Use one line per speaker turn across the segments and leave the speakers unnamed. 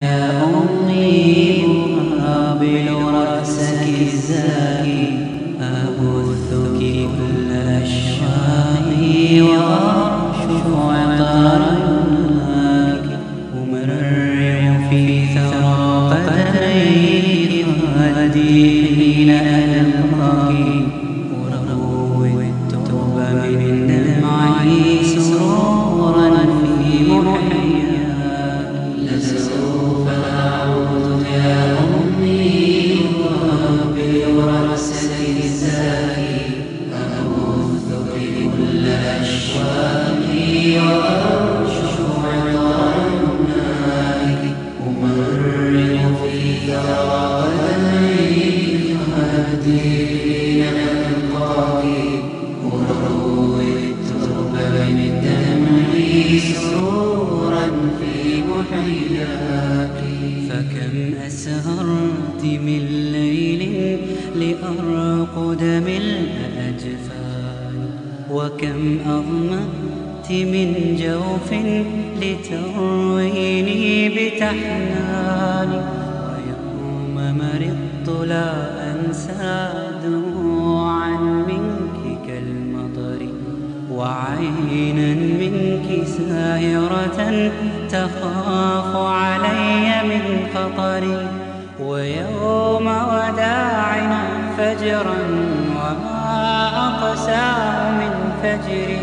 يا أمي أقبل رأسك الزاكي أبثك كل أشواقي وأرشف عطر يمناك أمرر في ثرى قدميك خدي حين ألقاك وروي التوب من دمعي سرورا في محياك لسوف أعود يا أمي وأقبل رأسك الزاكي أبثك كل أشواقي وأرشف عطر يمناك أمرر في ثرى قدميك خدي ألقاك وروي الترب من دمعي سرورا في محياك فكم أسهرت من ليل لأرقد ملء أجفاني وكم أظمأت من جوف لترويني بتحناني ويوم مرضت لا أنسى دموعا منك كالمطر وعينا منك ساهرة تخاف علي من خطري ويوم وداعنا فجرا وما أقساه من فجري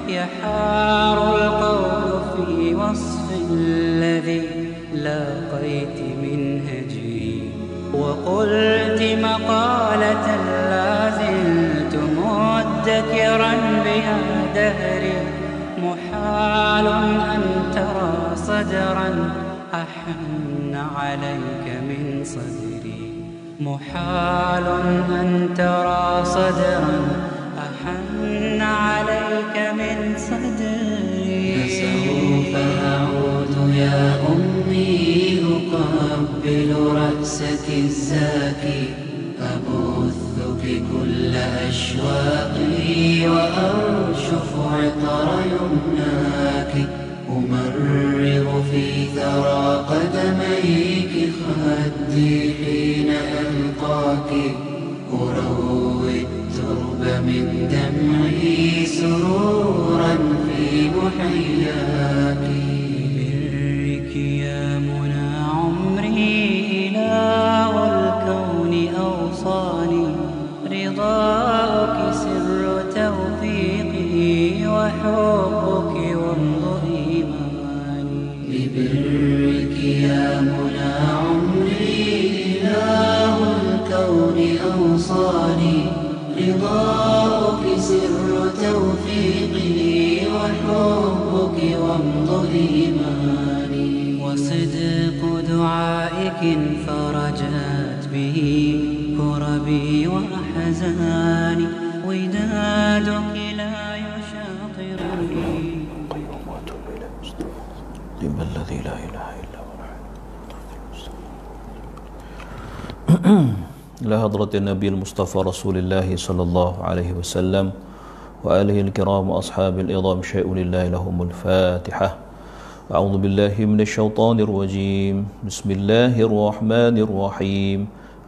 يحار القول في وصف الذي لاقيت من هجري وقلت مقالة لا زلت مدكرا بها دهري محال أن ترى صدرا أحن عليك من صدري محال أن ترى صدرا أحن عليك من صدري فسوف أعود يا أمي أقبل رأسك الزاكي أبثك كل أشواقي وأرشف عطر يمناك أمرغ في ثرى قدميك خدي حين ألقاك أروي الترب من دمعي سرورا في محياك برك يا منى عمري إله الكون أوصاني رضاك سر توفيقي وحبك وامض إيماني ببرك يا منى عمري إله الكون أوصاني رضاك سر توفيقي وحبك وامض إيماني وصدق دعائك فرجت به كربي وأحزاني ودادك لا يشاطرني
لما الذي لا إله إلا هو إلى حضرة النبي المصطفى رسول الله صلى الله عليه وسلم وآله الكرام وأصحاب الإضام شيء لله لهم الفاتحة أعوذ بالله من الشيطان الرجيم بسم الله الرحمن الرحيم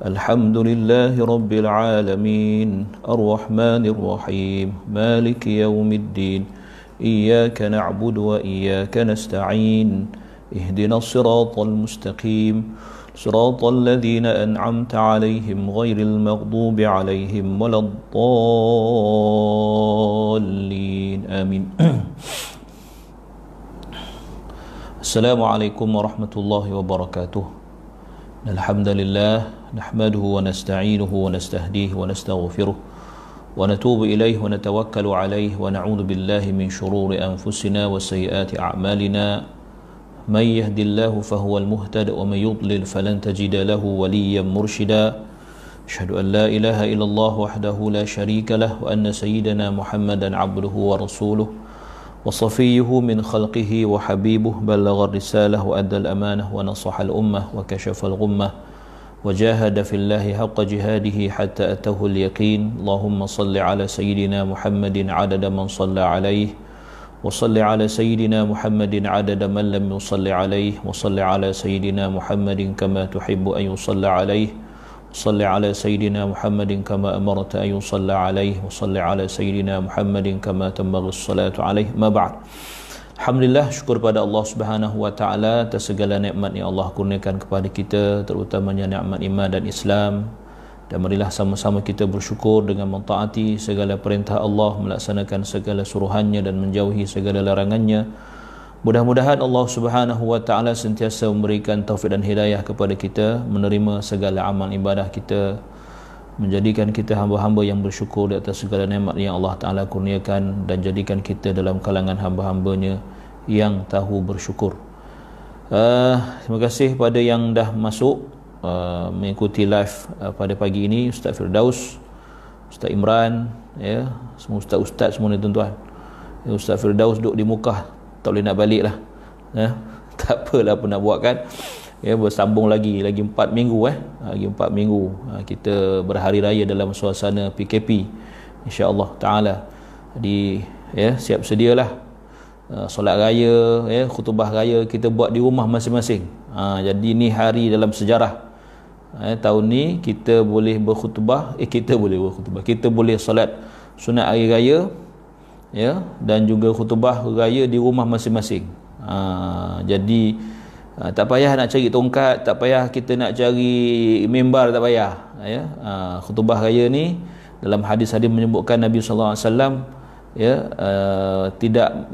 الحمد لله رب العالمين الرحمن الرحيم مالك يوم الدين إياك نعبد وإياك نستعين اهدنا الصراط المستقيم صراط الذين أنعمت عليهم غير المغضوب عليهم ولا الضالين آمين السلام عليكم ورحمة الله وبركاته الحمد لله نحمده ونستعينه ونستهديه ونستغفره ونتوب إليه ونتوكل عليه ونعوذ بالله من شرور أنفسنا وسيئات أعمالنا من يهد الله فهو المهتد ومن يضلل فلن تجد له وليا مرشدا أشهد أن لا إله إلا الله وحده لا شريك له وأن سيدنا محمدا عبده ورسوله وصفيه من خلقه وحبيبه بلغ الرسالة وأدى الأمانة ونصح الأمة وكشف الغمة وجاهد في الله حق جهاده حتى أتاه اليقين اللهم صل على سيدنا محمد عدد من صلى عليه وصل على سيدنا محمد عدد من لم يصل عليه وصل على سيدنا محمد كما تحب أن يصلى عليه وصل على سيدنا محمد كما أمرت أن يصلى عليه وصل على سيدنا محمد كما تنبغي الصلاة عليه. ما بعد. Alhamdulillah, syukur pada Allah Subhanahu wa taala atas segala nikmat yang Allah kurniakan kepada kita, terutamanya nikmat iman dan Islam. Dan marilah sama-sama kita bersyukur dengan mentaati segala perintah Allah, melaksanakan segala suruhannya dan menjauhi segala larangannya. Mudah-mudahan Allah Subhanahu wa taala sentiasa memberikan taufik dan hidayah kepada kita, menerima segala amal ibadah kita, menjadikan kita hamba-hamba yang bersyukur di atas segala nikmat yang Allah taala kurniakan, dan jadikan kita dalam kalangan hamba-hambanya yang tahu bersyukur. Terima kasih pada yang dah masuk mengikuti live pada pagi ini. Ustaz Firdaus, Ustaz Imran, ya, semua ustaz-ustaz semua ni tuan-tuan. Ustaz Firdaus duduk di Mekah, tak boleh nak balik lah, ya. Tak apalah apa nak buat kan, ya, bersambung lagi 4 minggu lagi 4 minggu kita berhari raya dalam suasana PKP, insya-Allah taala. Jadi ya, siap sedialah solat raya, ya, khutbah raya kita buat di rumah masing-masing. Jadi ni hari dalam sejarah. Tahun ni kita boleh berkhutbah, kita boleh solat sunat hari raya, ya, dan juga khutbah raya di rumah masing-masing. Jadi tak payah nak cari tongkat, tak payah kita nak cari mimbar, tak payah, ya. Khutbah raya ni dalam hadis-hadis menyebutkan Nabi sallallahu alaihi wasallam, ya,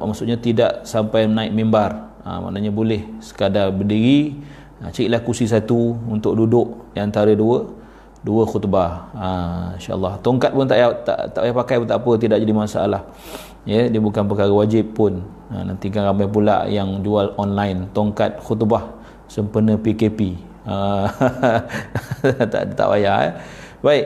maksudnya tidak sampai naik mimbar. Maknanya boleh sekadar berdiri, carilah kursi satu untuk duduk di antara dua khutbah. InsyaAllah tongkat pun tak payah pakai pun tak apa, tidak jadi masalah, ya. Dia bukan perkara wajib pun. Nanti kan ramai pula yang jual online tongkat khutbah sempena PKP. tak payah, baik.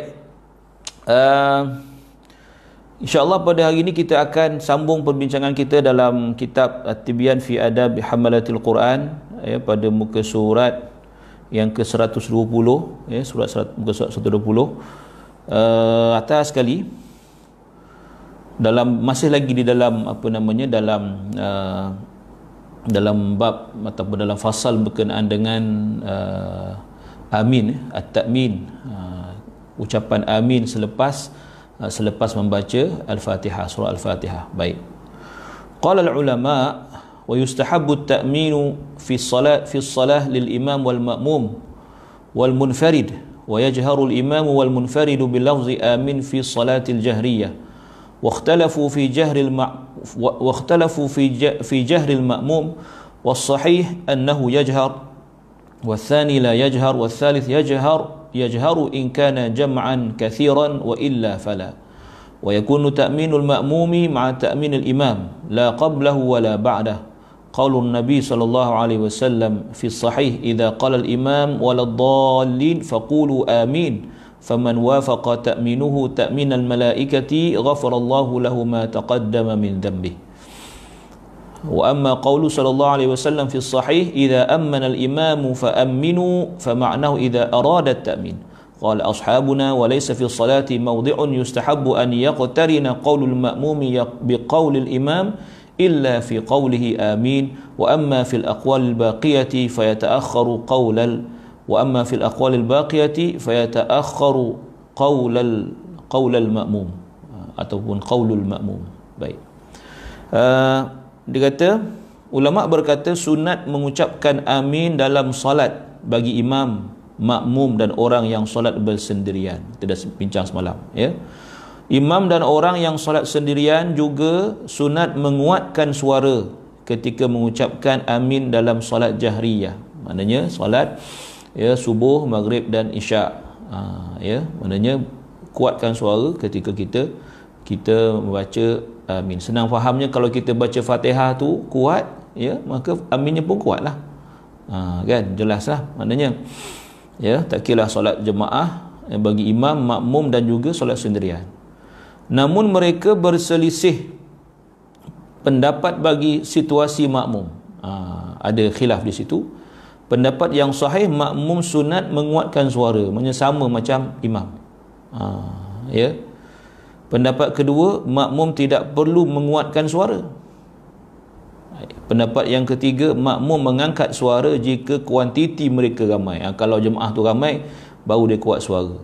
InsyaAllah pada hari ini kita akan sambung perbincangan kita dalam kitab At-Tibyan fi Adab Hamalatil Quran, ya, pada muka surat yang ke-120, ya, muka surat 120, atas sekali, masih lagi di dalam dalam bab ataupun dalam fasal berkenaan dengan amin, at-ta'min, ucapan amin selepas membaca Al-Fatihah, surah Al-Fatihah. Baik. Qala al-ulama wa yustahabbu at-ta'minu fi as-salah lil imam wal ma'mum wal munfarid wa yajharu al-imam wal munfarid bil lafzi amin fi salatil jahriyah واختلفوا في جهر المأموم والصحيح أنه يجهر والثاني لا يجهر والثالث يجهر إن كان جمعا كثيرا وإلا فلا ويكون تأمين المأموم مع تأمين الإمام لا قبله ولا بعده قول النبي صلى الله عليه وسلم في الصحيح إذا قال الإمام ولا الضالين فقولوا آمين فمن وافق تأمينه تأمين الملائكة غفر الله له ما تقدم من ذنبه وأما قول صلى الله عليه وسلم في الصحيح إذا أمن الإمام فأمنوا فمعناه إذا أراد التأمين قال أصحابنا وليس في الصلاة موضع يستحب أن يقترن قول المأموم بقول الإمام إلا في قوله آمين وأما في الأقوال الباقية فيتأخر قول المأموم ataupun qaulul ma'mum. Baik. Dia kata, ulama berkata sunat mengucapkan amin dalam solat bagi imam, makmum dan orang yang solat bersendirian. Kita dah bincang semalam, ya. Imam dan orang yang solat sendirian juga sunat menguatkan suara ketika mengucapkan amin dalam solat jahriyah. Maknanya solat, ya, subuh, maghrib dan isyak. Ya, maknanya kuatkan suara ketika kita membaca amin. Senang fahamnya kalau kita baca Fatihah tu kuat, ya, maka aminnya pun kuatlah. Kan, jelaslah maknanya. Ya, tak kira solat jemaah bagi imam, makmum dan juga solat sendirian. Namun mereka berselisih pendapat bagi situasi makmum. Ada khilaf di situ. Pendapat yang sahih, makmum sunat menguatkan suara, maksudnya sama macam imam. Ya. Pendapat kedua, makmum tidak perlu menguatkan suara. Pendapat yang ketiga, makmum mengangkat suara jika kuantiti mereka ramai. Kalau jemaah tu ramai, baru dia kuat suara.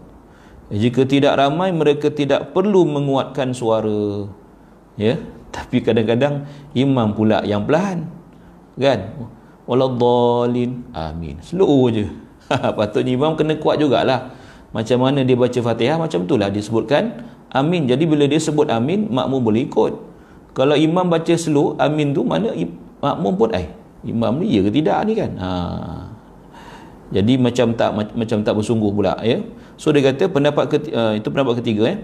Jika tidak ramai, mereka tidak perlu menguatkan suara. Ya, tapi kadang-kadang imam pula yang perlahan, kan? Waladdallin, amin, slow je. Patutnya imam kena kuat jugalah. Macam mana dia baca Fatihah, macam itulah disebutkan amin. Jadi bila dia sebut amin, makmum boleh ikut. Kalau imam baca slow, amin tu mana makmum pun imam ni ya ke tidak ni kan. Jadi macam tak bersungguh pula, ya. So dia kata itu pendapat ketiga,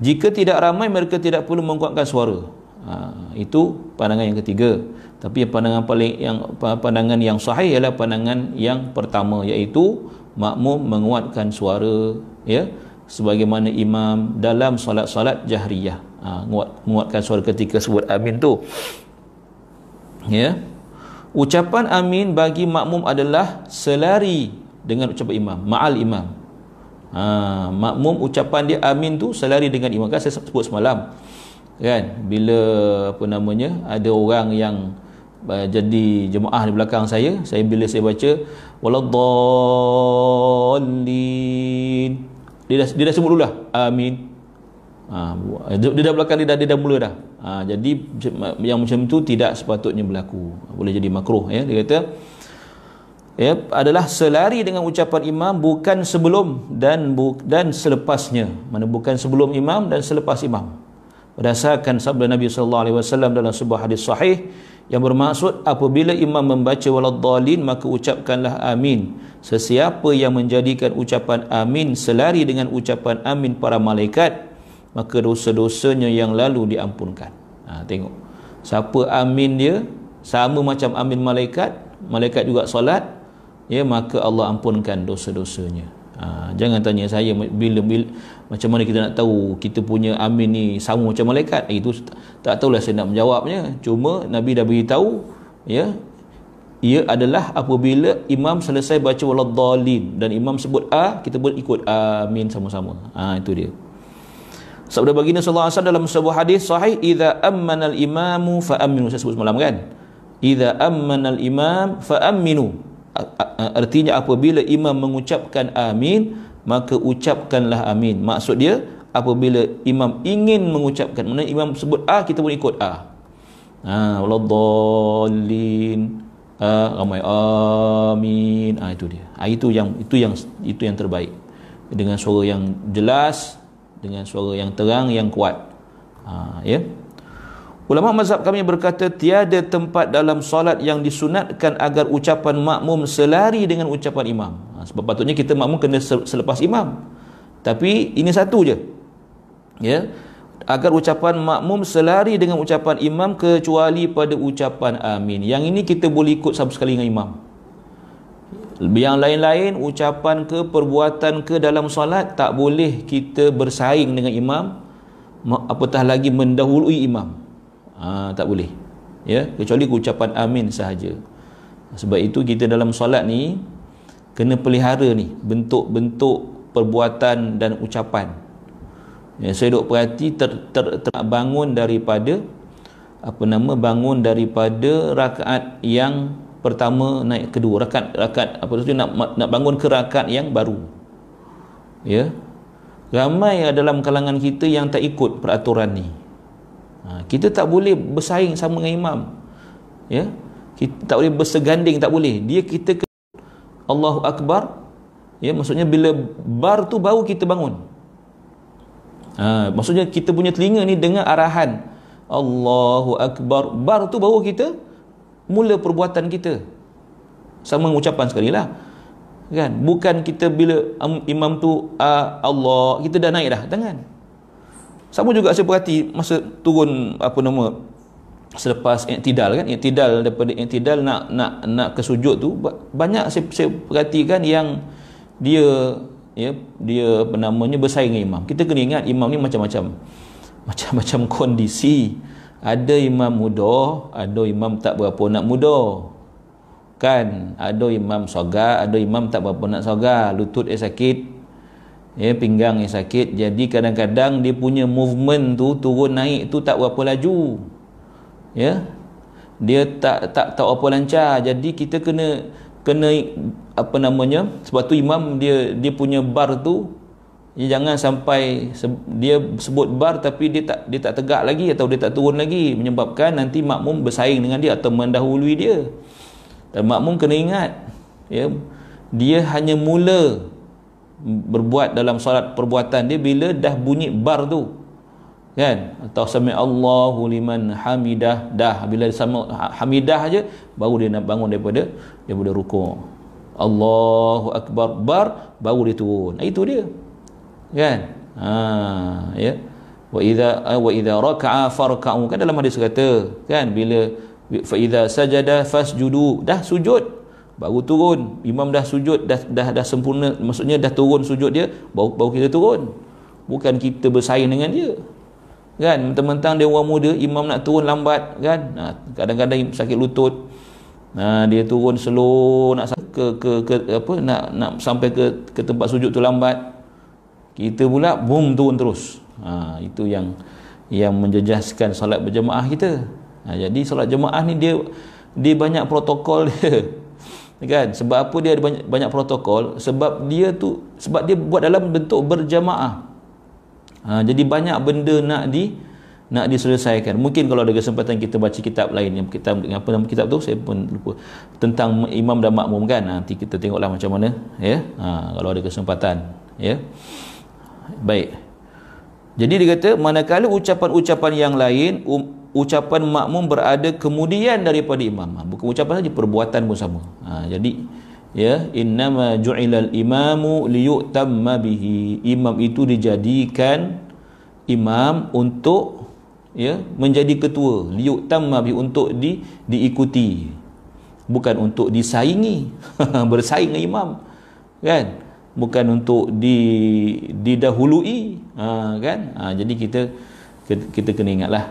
jika tidak ramai, mereka tidak perlu menguatkan suara. Itu pandangan yang ketiga. Tapi pandangan yang sahih ialah pandangan yang pertama, iaitu makmum menguatkan suara, ya, sebagaimana imam dalam solat-solat jahriyah. Menguatkan suara ketika sebut amin tu, ya. Ucapan amin bagi makmum adalah selari dengan ucapan imam, ma'al imam. Makmum ucapan dia amin tu selari dengan imam. Kan saya sebut semalam, kan, bila ada orang yang jadi jemaah di belakang saya bila saya baca waladdallin, dia dah sebut dulu dah amin. Dia dah belakang, dia dah mula dah. Jadi yang macam tu tidak sepatutnya berlaku, boleh jadi makruh, ya. Dia kata adalah selari dengan ucapan imam, bukan sebelum dan selepasnya. Mana bukan sebelum imam dan selepas imam. Berdasarkan sabda Nabi sallallahu alaihi wasallam dalam sebuah hadis sahih yang bermaksud, apabila imam membaca waladdallin, maka ucapkanlah amin. Sesiapa yang menjadikan ucapan amin selari dengan ucapan amin para malaikat, maka dosa-dosanya yang lalu diampunkan. Tengok, siapa amin dia sama macam amin malaikat juga solat, ya, maka Allah ampunkan dosa-dosanya. Jangan tanya saya bila macam mana kita nak tahu kita punya amin ni sama macam malaikat. Itu tak tahulah saya nak menjawabnya. Cuma Nabi dah beritahu, ya, ia adalah apabila imam selesai baca waladdallin dan imam sebut kita pun ikut amin sama-sama. Itu dia. Sabda baginda sallallahu alaihi wasallam dalam sebuah hadis sahih, idza ammana al-imamu fa aminu. Saya sebut semalam, kan, idza ammana al-imam fa aminu. Artinya apabila imam mengucapkan amin, maka ucapkanlah amin. Maksud dia apabila imam ingin mengucapkan, mana imam sebut kita pun ikut waladdallin, ramai amin. Itu dia. Itu yang terbaik, dengan suara yang jelas, dengan suara yang terang, yang kuat. Ya. Ulama mazhab kami berkata, tiada tempat dalam solat yang disunatkan agar ucapan makmum selari dengan ucapan imam. Sebab patutnya kita makmum kena selepas imam. Tapi ini satu je, ya, agar ucapan makmum selari dengan ucapan imam, kecuali pada ucapan amin. Yang ini kita boleh ikut sama sekali dengan imam. Yang lain-lain, ucapan ke, perbuatan ke dalam solat, tak boleh kita bersaing dengan imam, apatah lagi mendahului imam. Tak boleh, ya, kecuali ucapan amin sahaja. Sebab itu kita dalam solat ni kena pelihara ni bentuk-bentuk perbuatan dan ucapan. Ya, saya duk perhati bangun daripada bangun daripada rakaat yang pertama naik kedua, rakaat nak bangun ke rakaat yang baru. Ya, ramai dalam kalangan kita yang tak ikut peraturan ni. Kita tak boleh bersaing sama dengan imam, ya, kita tak boleh berseganding, tak boleh. Kita Allahu Akbar, ya, maksudnya bila bar tu baru kita bangun. Maksudnya kita punya telinga ni dengar arahan Allahu Akbar, bar tu baru kita mula perbuatan kita sama ucapan sekali lah, kan. Bukan kita bila imam tu Allah, kita dah naik dah tangan. Sama juga saya perhati masa turun selepas i'tidal, kan, i'tidal, daripada i'tidal nak ke sujud tu, banyak saya perhatikan yang dia bersaing dengan imam. Kita kena ingat imam ni macam kondisi. Ada imam muda, ada imam tak berapa nak muda, kan. Ada imam sogar, ada imam tak berapa nak sogar, lutut sakit, ya, pinggang yang sakit. Jadi kadang-kadang dia punya movement tu turun naik tu tak berapa laju, ya. dia tak apa lancar. Jadi kita kena apa namanya, sebab tu imam dia punya bar tu jangan sampai dia sebut bar tapi dia tak tegak lagi atau dia tak turun lagi, menyebabkan nanti makmum bersaing dengan dia atau mendahului dia. Dan makmum kena ingat, ya, dia hanya mula berbuat dalam solat perbuatan dia bila dah bunyi bar tu, kan, atau sami Allahu liman hamidah, dah bila sama hamidah aja baru dia nak bangun daripada rukuk. Allahu akbar, bar, baru dia turun. Itu dia, kan. Ya, wa idza raka'a farka'u, kan dalam hadis kata, kan, bila fa idza sajada fasjudu, dah sujud baru turun. Imam dah sujud, dah sempurna, maksudnya dah turun sujud dia, baru kita turun. Bukan kita bersaing dengan dia, kan. Mentang-mentang dia orang muda, imam nak turun lambat, kan. Kadang-kadang sakit lutut, dia turun slow, nak nak sampai ke tempat sujud tu lambat. Kita pula boom turun terus. Itu yang menjejaskan solat berjemaah kita. Jadi solat jemaah ni dia banyak protokol dia, kan. Sebab apa dia ada banyak protokol? Sebab dia buat dalam bentuk berjamaah. Jadi banyak benda nak diselesaikan. Mungkin kalau ada kesempatan kita baca kitab lain, yang kita apa nama kitab tu saya pun lupa, tentang imam dan makmum, kan. Nanti kita tengoklah macam mana, ya. Kalau ada kesempatan, ya. Baik. Jadi dia kata, manakala ucapan-ucapan yang lain, ucapan makmum berada kemudian daripada imam. Bukan ucapan saja, perbuatan pun sama. Jadi, ya, innama ju'ilal imamu liyu'tamma bihi. Imam itu dijadikan imam untuk, ya, menjadi ketua, liyu'tamma bihi, untuk diikuti, bukan untuk disaingi. Bersaing dengan imam, kan, bukan untuk didahului, kan. Jadi kita kena ingatlah,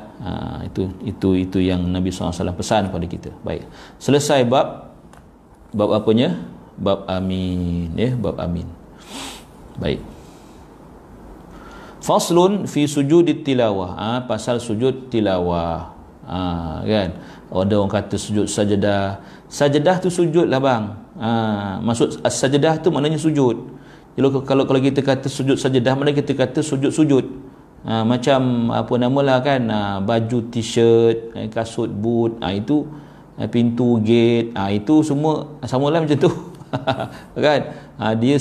itu yang Nabi SAW pesan kepada kita. Baik, selesai bab apanya? Bab amin, ya, bab amin. Baik. Faslun fi sujudit tilawah. Pasal sujud tilawah. Kan, ada orang kata sujud sajadah tu sujud lah, bang. Maksud sajadah tu maknanya sujud. Kalau kita kata sujud sajadah, mana kita kata sujud macam apa namalah, kan, baju t-shirt, kasut boot, itu pintu gate, itu semua samalah macam tu. Kan, dia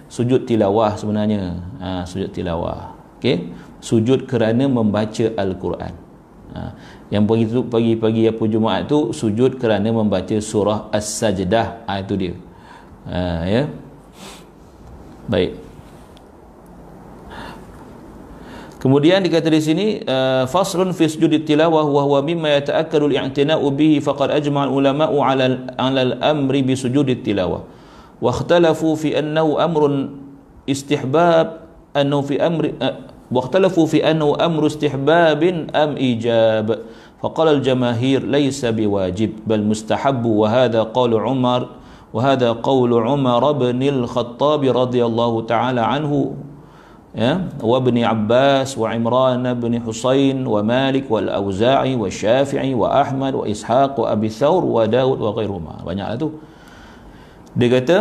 sujud tilawah sebenarnya. Sujud tilawah, okey, sujud kerana membaca Al-Quran. Yang pagi apa Jumaat tu sujud kerana membaca surah As-Sajdah. Itu dia. Ya. Baik. Kemudian dikata di sini, faslun fi sujudit tilawah wa huwa mimma yata'akkadu al-i'tina'u bihi faqad ajma'a al-ulama'u 'ala al-amri bi sujudit tilawah wa ikhtalafu fi annahu amrun istihbab واختلفوا في أنه أمر استحباب أم إيجاب فقال الجماهير ليس بواجب بل مستحب وهذا قول عمر بن الخطاب رضي الله تعالى عنه وابن عباس وعمران بن حسين ومالك والأوزاعي والشافعي وأحمد وإسحاق وأبي ثور وداود وغيرهما. Banyaklah tu. Dia kata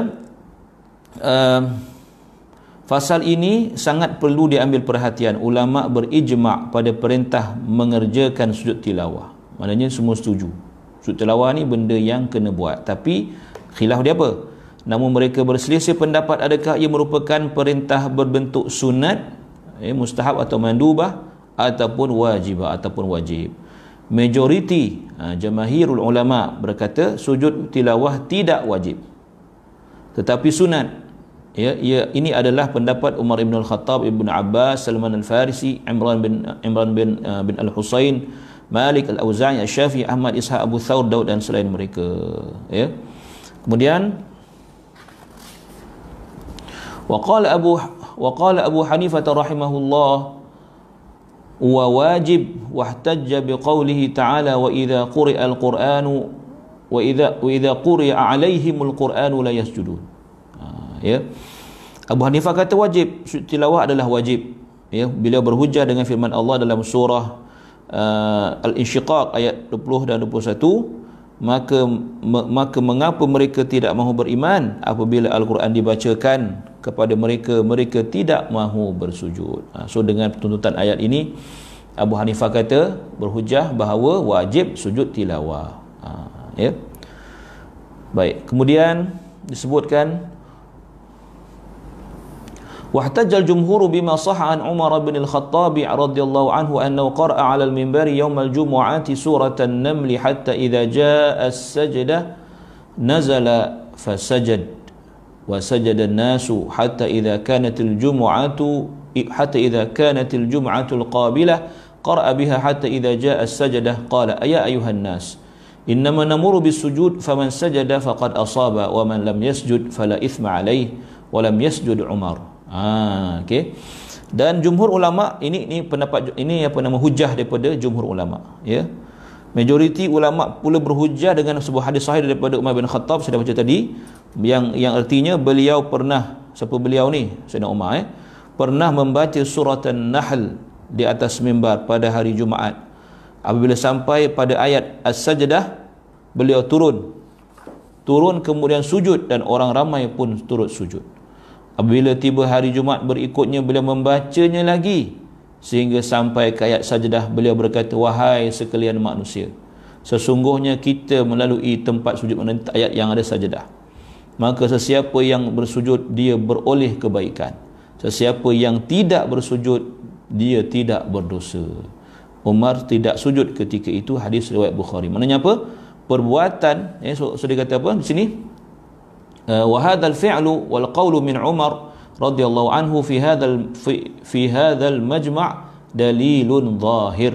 pasal ini sangat perlu diambil perhatian. Ulama berijma' pada perintah mengerjakan sujud tilawah. Maknanya semua setuju. Sujud tilawah ni benda yang kena buat. Tapi khilaf dia apa? Namun mereka berselisih pendapat adakah ia merupakan perintah berbentuk sunat, mustahab atau mandubah, ataupun wajibah ataupun wajib. Majoriti jamahirul ulama berkata sujud tilawah tidak wajib tetapi sunat. Ini adalah pendapat Umar ibn al-Khattab, Ibn Abbas, Salman al-Farisi, Imran bin al-Husain, Malik, al-Auza'i, al-Syafi'i, Ahmad, Ishaq, Abu Thawr, Daud dan selain mereka. Ya. Kemudian waqala Abu Hanifah rahimahullah wa wajib wahtajja biqaulihi ta'ala wa idza quri'a al-Qur'anu wa idza quri'a 'alaihimul Qur'anu la yasjudun. Ya, Abu Hanifah kata wajib, tilawah adalah wajib. Ya, bila berhujah dengan firman Allah dalam surah Al-Insyiqaq ayat 20 dan 21, maka mengapa mereka tidak mahu beriman apabila Al-Quran dibacakan kepada mereka, mereka tidak mahu bersujud. So dengan tuntutan ayat ini, Abu Hanifah kata berhujah bahawa wajib sujud tilawah. Ya. Baik, kemudian disebutkan واحتج الجمهور بما صح عن عمر بن الخطاب رضي الله عنه أنه قرأ على المنبر يوم الجمعة سورة النمل حتى إذا جاء السجدة نزل فسجد وسجد الناس حتى إذا كانت الجمعة القابلة قرأ بها حتى إذا جاء السجدة قال أيا أيها الناس إنما نمر بالسجود فمن سجد فقد أصاب ومن لم يسجد فلا إثم عليه ولم يسجد عمر. Okey. Dan jumhur ulama ini pendapat ini hujah daripada jumhur ulama, ya. Majoriti ulama pula berhujah dengan sebuah hadis sahih daripada Umar bin Khattab saya dah baca tadi, yang artinya beliau pernah, siapa beliau ni? Sayyidina Umar, pernah membaca surah An-Nahl di atas mimbar pada hari Jumaat. Apabila sampai pada ayat As-Sajdah, beliau turun kemudian sujud dan orang ramai pun turut sujud. Apabila tiba hari Jumaat berikutnya, beliau membacanya lagi sehingga sampai ke ayat Sajdah. Beliau berkata, wahai sekalian manusia, sesungguhnya kita melalui tempat sujud ayat yang ada Sajdah. Maka sesiapa yang bersujud, dia beroleh kebaikan. Sesiapa yang tidak bersujud, dia tidak berdosa. Umar tidak sujud ketika itu. Hadis riwayat Bukhari. Maknanya apa? Perbuatan, so dia kata apa di sini? وهذا الفعل والقول من عمر رضي الله عنه في هذا المجمع دليل ظاهر.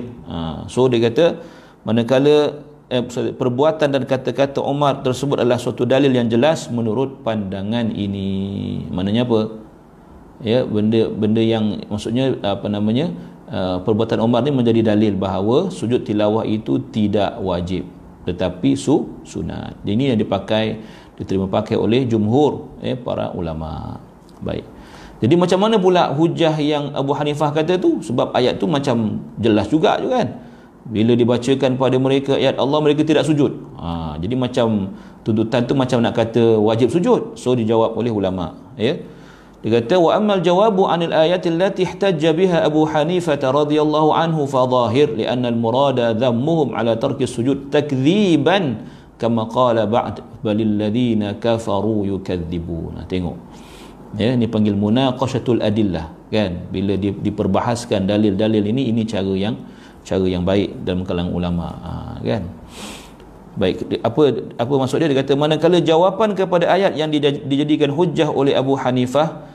So dia kata manakala perbuatan dan kata-kata Umar tersebut adalah suatu dalil yang jelas menurut pandangan ini. Maknanya apa? Ya, benda yang maksudnya perbuatan Umar ni menjadi dalil bahawa sujud tilawah itu tidak wajib tetapi sunat. Ini yang diterima pakai oleh jumhur para ulama. Baik. Jadi macam mana pula hujah yang Abu Hanifah kata tu? Sebab ayat tu macam jelas juga kan. Bila dibacakan pada mereka ayat Allah, mereka tidak sujud. Jadi macam tuntutan tu macam nak kata wajib sujud. So dijawab oleh ulama, ya. Dia kata wa ammal jawabu anil ayati allati ihtajja biha Abu Hanifah radhiyallahu anhu fa dhahir li'anna al-murada dhammuhum ala tarki sujud takdziban kama qala ba'd balil ladzina kafaru yukadzibun. Tengok, ya, ni panggil munaqashatul adillah kan, bila diperbahaskan dalil-dalil ini cara yang baik dalam kalangan ulama, kan. Baik, apa maksud dia? Dia kata manakala jawapan kepada ayat yang dijadikan hujjah oleh Abu Hanifah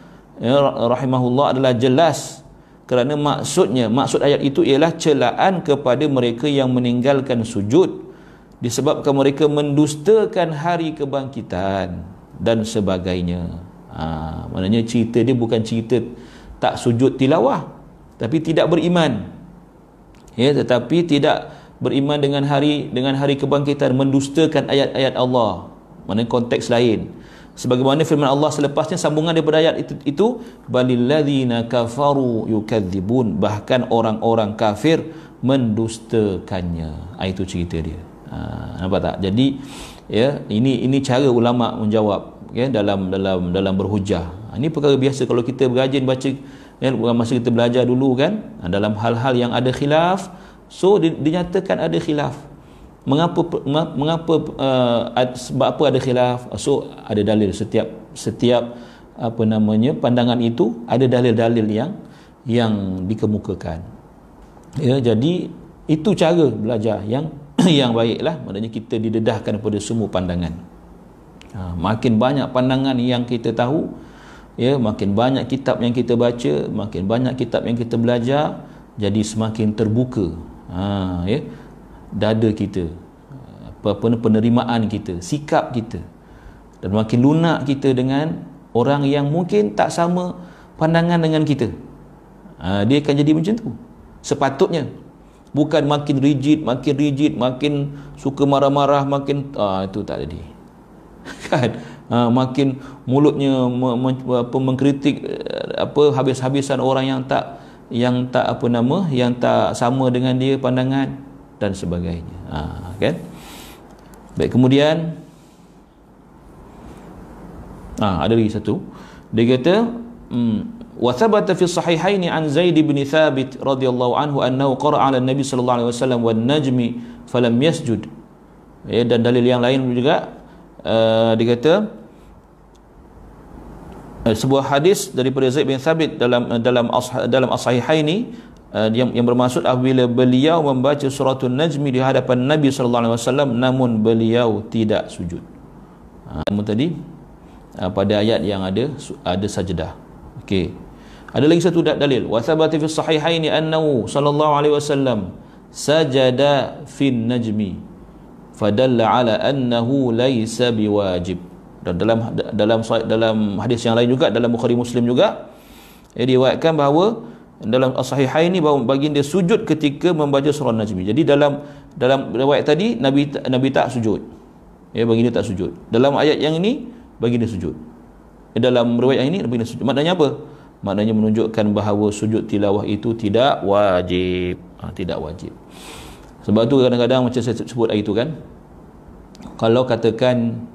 rahimahullah adalah jelas, kerana maksud ayat itu ialah celaan kepada mereka yang meninggalkan sujud disebabkan mereka mendustakan hari kebangkitan dan sebagainya. Maknanya cerita dia bukan cerita tak sujud tilawah tapi tidak beriman, ya, tetapi tidak beriman dengan hari kebangkitan, mendustakan ayat-ayat Allah. Maknanya konteks lain. Sebagaimana firman Allah selepasnya, sambungan daripada ayat itu balil ladzina kafaru yukadzibun, bahkan orang-orang kafir mendustakannya. Itu cerita dia. Nampak tak? Jadi, ya, ini cara ulama menjawab, ya, dalam berhujah. Ini perkara biasa kalau kita berajin baca, ya, masa kita belajar dulu kan, dalam hal-hal yang ada khilaf. So dinyatakan ada khilaf. Mengapa sebab apa ada khilaf? So ada dalil setiap pandangan itu ada dalil-dalil yang dikemukakan. Ya, jadi itu cara belajar yang baiklah. Maknanya kita didedahkan pada semua pandangan. Makin banyak pandangan yang kita tahu, ya, makin banyak kitab yang kita baca, makin banyak kitab yang kita belajar, jadi semakin terbuka, ya, dada kita, penerimaan kita, sikap kita, dan makin lunak kita dengan orang yang mungkin tak sama pandangan dengan kita. Dia akan jadi macam tu sepatutnya, bukan makin rigid, makin suka marah-marah, makin itu tak jadi kan. Makin mulutnya mengkritik habis-habisan orang yang yang tak apa nama, yang tak sama dengan dia pandangan dan sebagainya. Kan? Baik, kemudian ada lagi satu. Dia kata wa thabata fi sahihaini an Zaid bin Thabit radhiyallahu anhu annahu qara'a 'ala an-nabi sallallahu alaihi wasallam wan najmi falam yasjud. Dan dalil yang lain juga dia kata sebuah hadis daripada Zaid bin Thabit dalam as-sahihaini yang bermaksud apabila beliau membaca suratul najmi di hadapan Nabi sallallahu alaihi wasallam namun beliau tidak sujud. Namun tadi pada ayat yang ada sajdah. Okey. Ada lagi satu dalil. Wa thabata fi sahihaini annahu sallallahu alaihi wasallam sajada fin najmi fadalla ala annahu laysa biwajib. Dan dalam hadis yang lain juga, dalam Bukhari Muslim juga, diriwayatkan bahawa dalam as-sahihain ini bahawa baginda sujud ketika membaca surah Najmi. Jadi dalam riwayat tadi Nabi tak sujud. Baginda tak sujud. Dalam ayat yang ini baginda sujud. Dalam riwayat yang ini baginda sujud. Maknanya apa? Maknanya menunjukkan bahawa sujud tilawah itu tidak wajib. Tidak wajib. Sebab tu kadang-kadang macam saya sebut hari itu kan, kalau katakan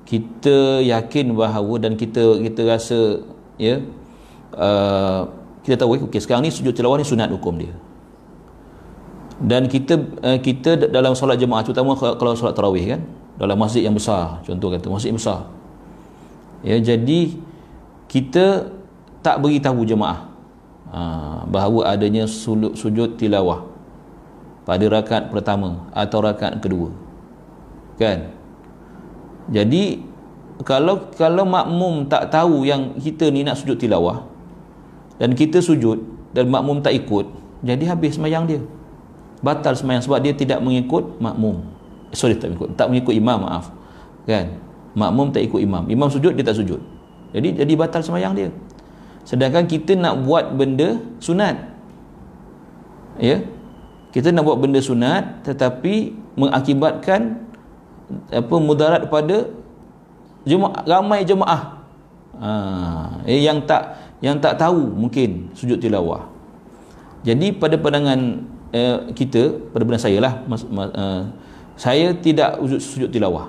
kita yakin bahawa dan kita rasa kita tahu okey sekarang ni sujud tilawah ni sunat hukum dia, dan kita dalam solat jemaah, terutama kalau solat tarawih kan, dalam masjid yang besar, contoh kata masjid yang besar, jadi kita tak beritahu jemaah bahawa adanya sujud tilawah pada rakaat pertama atau rakaat kedua kan. Jadi kalau makmum tak tahu yang kita ni nak sujud tilawah dan kita sujud dan makmum tak ikut, jadi habis sembahyang dia, batal sembahyang, sebab dia tidak mengikut makmum. Tak mengikut imam, maaf kan. Makmum tak ikut imam sujud, dia tak sujud, jadi batal sembahyang dia. Sedangkan kita nak buat benda sunat, kita nak buat benda sunat tetapi mengakibatkan mudarat pada ramai jemaah yang tak tahu mungkin sujud tilawah. Jadi pada pandangan kita, pada pandangan saya lah, saya tidak sujud tilawah,